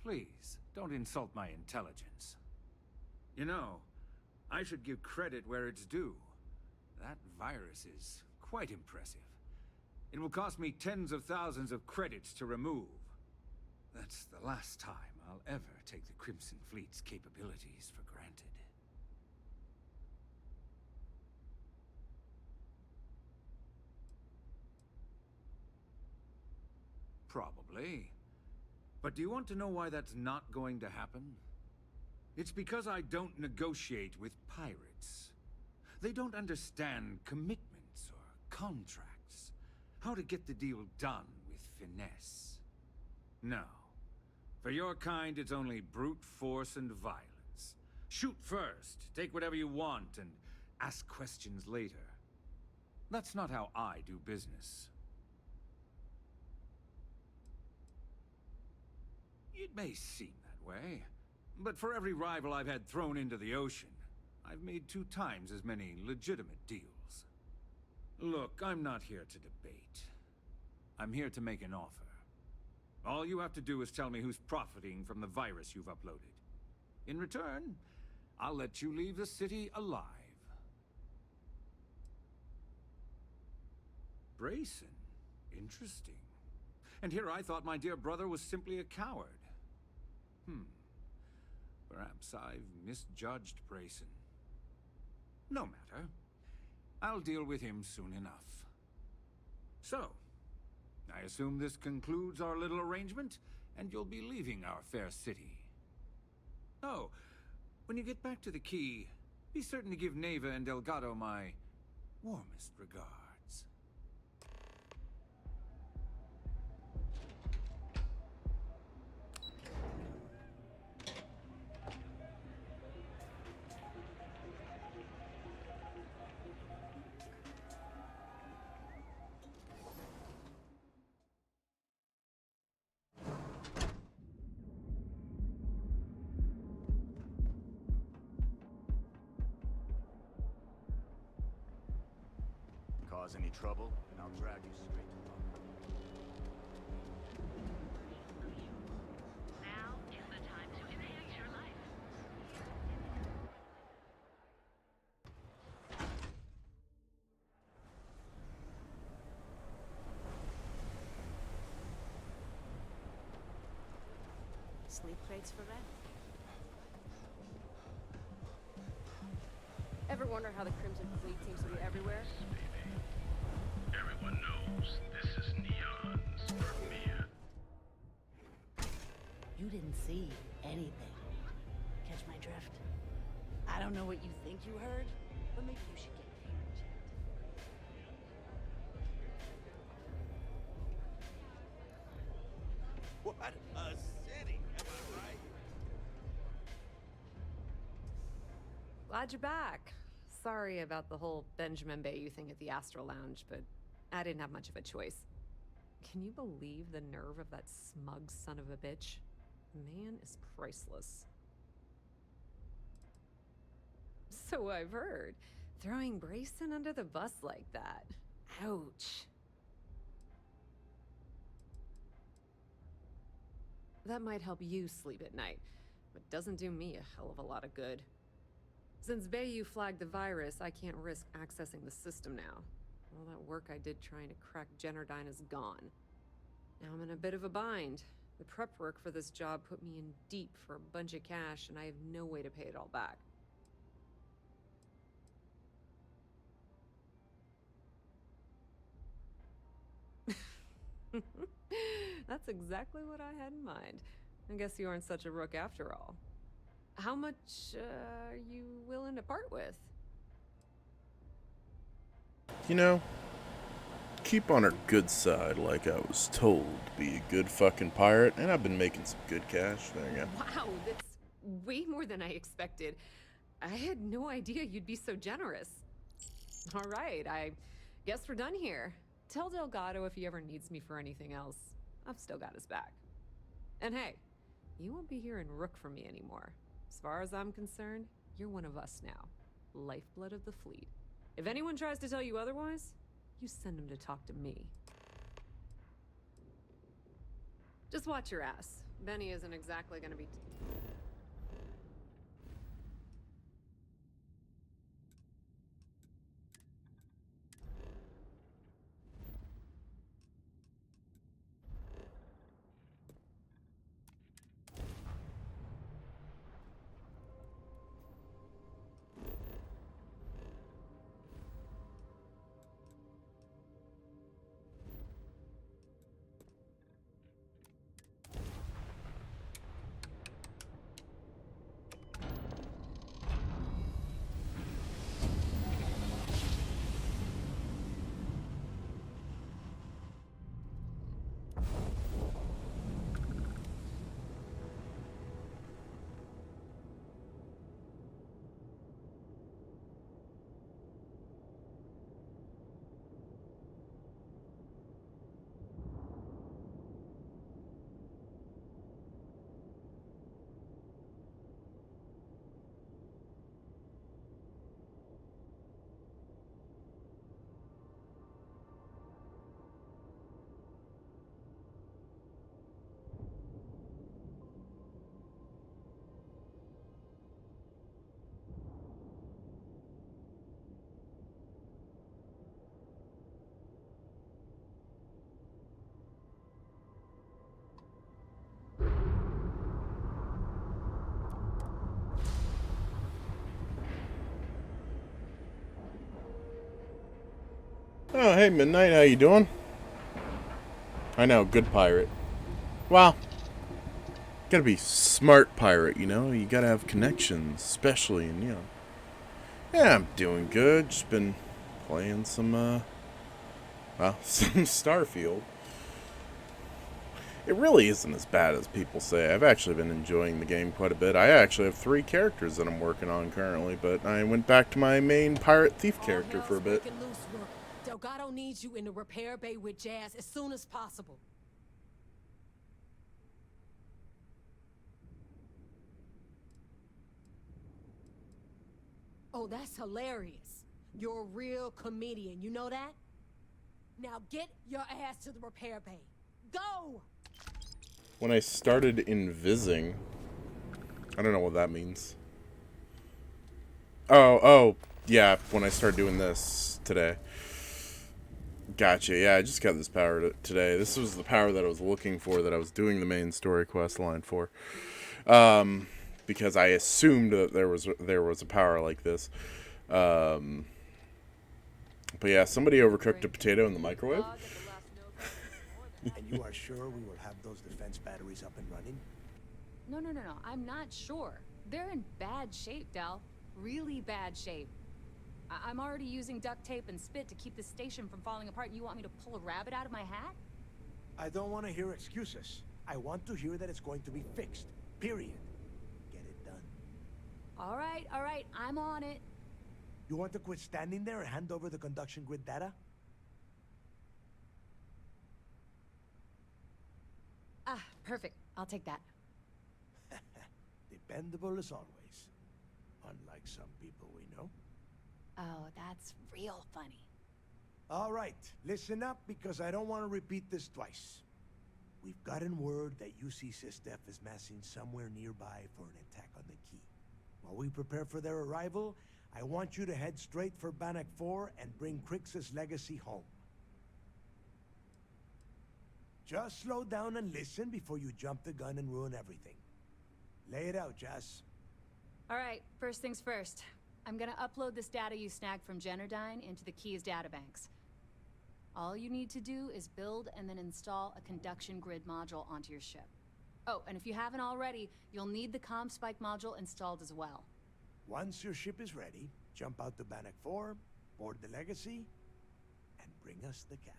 Please, don't insult my intelligence. You know, I should give credit where it's due. That virus is quite impressive. It will cost me tens of thousands of credits to remove. That's the last time I'll ever take the Crimson Fleet's capabilities for granted. Probably. But do you want to know why that's not going to happen? It's because I don't negotiate with pirates. They don't understand commitments or contracts. How to get the deal done with finesse. No. For your kind, it's only brute force and violence. Shoot first, take whatever you want, and ask questions later. That's not how I do business. It may seem that way, but for every rival I've had thrown into the ocean, I've made 2 times as many legitimate deals. Look, I'm not here to debate. I'm here to make an offer. All you have to do is tell me who's profiting from the virus you've uploaded. In return, I'll let you leave the city alive. Brayson? Interesting. And here I thought my dear brother was simply a coward. Perhaps I've misjudged Brayson. No matter. I'll deal with him soon enough. So, I assume this concludes our little arrangement, and you'll be leaving our fair city. Oh, when you get back to the key, be certain to give Neva and Delgado my warmest regards. Cause any trouble, and I'll drag you straight to London. Now is the time to enhance your life. Sleep crates for rent. Ever wonder how the Crimson Fleet seems to be everywhere? Everyone knows this is Neon's premiere. You didn't see anything. Catch my drift? I don't know what you think you heard, but maybe you should get parent checked. What a city, am I right? Glad you're back. Sorry about the whole Benjamin Bayou thing at the Astral Lounge, but I didn't have much of a choice. Can you believe the nerve of that smug son of a bitch? The man is priceless. So I've heard. Throwing Brayson under the bus like that. Ouch. That might help you sleep at night, but doesn't do me a hell of a lot of good. Since Bayou flagged the virus, I can't risk accessing the system now. All that work I did trying to crack Generdyne is gone. Now I'm in a bit of a bind. The prep work for this job put me in deep for a bunch of cash, and I have no way to pay it all back. That's exactly what I had in mind. I guess you aren't such a rook after all. How much are you willing to part with? You know, keep on her good side like I was told to be a good fucking pirate, and I've been making some good cash. There you go. Wow, that's way more than I expected. I had no idea you'd be so generous. All right, I guess we're done here. Tell Delgado if he ever needs me for anything else. I've still got his back. And hey, you won't be hearing Rook from me anymore. As far as I'm concerned, you're one of us now. Lifeblood of the fleet. If anyone tries to tell you otherwise, you send them to talk to me. Just watch your ass. Benny isn't exactly gonna be... Oh, hey, Midnight, how you doing? I know, good pirate. Well, gotta be smart pirate, you know? You gotta have connections, especially in, you know. Yeah, I'm doing good. Just been playing some, well, some Starfield. It really isn't as bad as people say. I've actually been enjoying the game quite a bit. I actually have 3 characters that I'm working on currently, but I went back to my main pirate thief character for a bit. Delgado needs you in the repair bay with Jazz as soon as possible. Oh, that's hilarious. You're a real comedian, you know that? Now get your ass to the repair bay. Go! When I started invising, I don't know what that means. Oh, yeah, when I started doing this today. Gotcha, yeah, I just got this power today. This was the power that I was looking for, that I was doing the main story quest line for. Because I assumed that there was a power like this. But yeah, somebody overcooked a potato in the microwave. And you are sure we will have those defense batteries up and running? No. I'm not sure. They're in bad shape, Del. Really bad shape. I'm already using duct tape and spit to keep the station from falling apart, and you want me to pull a rabbit out of my hat? I don't want to hear excuses. I want to hear that it's going to be fixed. Period. Get it done. All right. I'm on it. You want to quit standing there and hand over the conduction grid data? Ah, perfect. I'll take that. Dependable as always. Unlike some people we know. Oh, that's real funny. All right, listen up because I don't want to repeat this twice. We've gotten word that UC Systef is massing somewhere nearby for an attack on the key. While we prepare for their arrival, I want you to head straight for Bannock 4 and bring Crix's legacy home. Just slow down and listen before you jump the gun and ruin everything. Lay it out, Jess. All right, first things first. I'm gonna upload this data you snagged from Generdyne into the Key's databanks. All you need to do is build and then install a conduction grid module onto your ship. Oh, and if you haven't already, you'll need the comm spike module installed as well. Once your ship is ready, jump out to Bannock 4, board the legacy, and bring us the cash.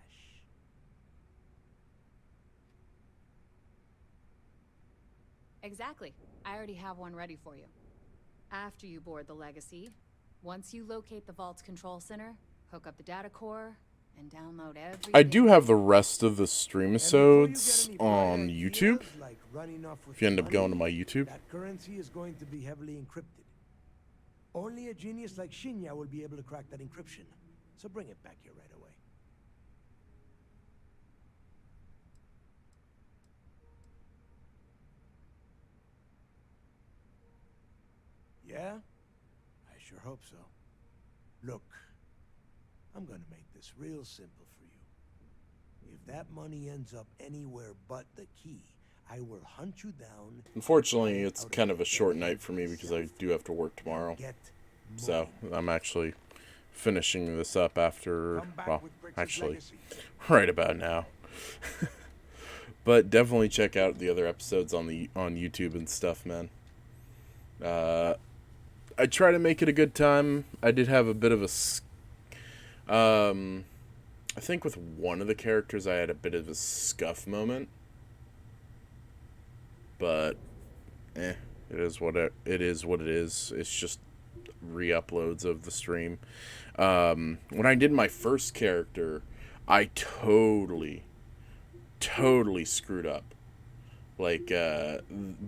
Exactly. I already have one ready for you. After you board the legacy, once you locate the Vault's control center, hook up the data core, and download everything. I do have the rest of the stream-isodes on YouTube. If you end up going to my YouTube. That currency is going to be heavily encrypted. Only a genius like Shinya will be able to crack that encryption. So bring it back here right away. Yeah? I sure hope so. Look, I'm gonna make this real simple for you. If that money ends up anywhere but the key, I will hunt you down. Unfortunately, it's kind of a short night for me because I do have to work tomorrow. So, I'm actually finishing this up after, well, actually, right about now. But definitely check out the other episodes on YouTube and stuff, man. I try to make it a good time. I did have a bit of a, I think with one of the characters I had a bit of a scuff moment. But, it is what it is. It's just re-uploads of the stream. When I did my first character, I totally screwed up. Like,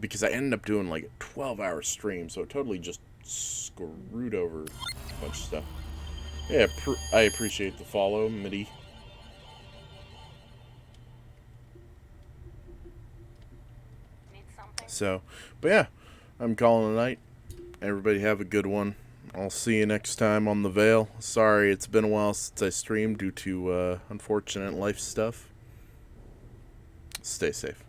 because I ended up doing like a 12-hour stream, so it totally just screwed over a bunch of stuff. Yeah, I appreciate the follow, Mitty. So, but yeah, I'm calling it a night. Everybody have a good one. I'll see you next time on The Veil. Sorry, it's been a while since I streamed due to unfortunate life stuff. Stay safe.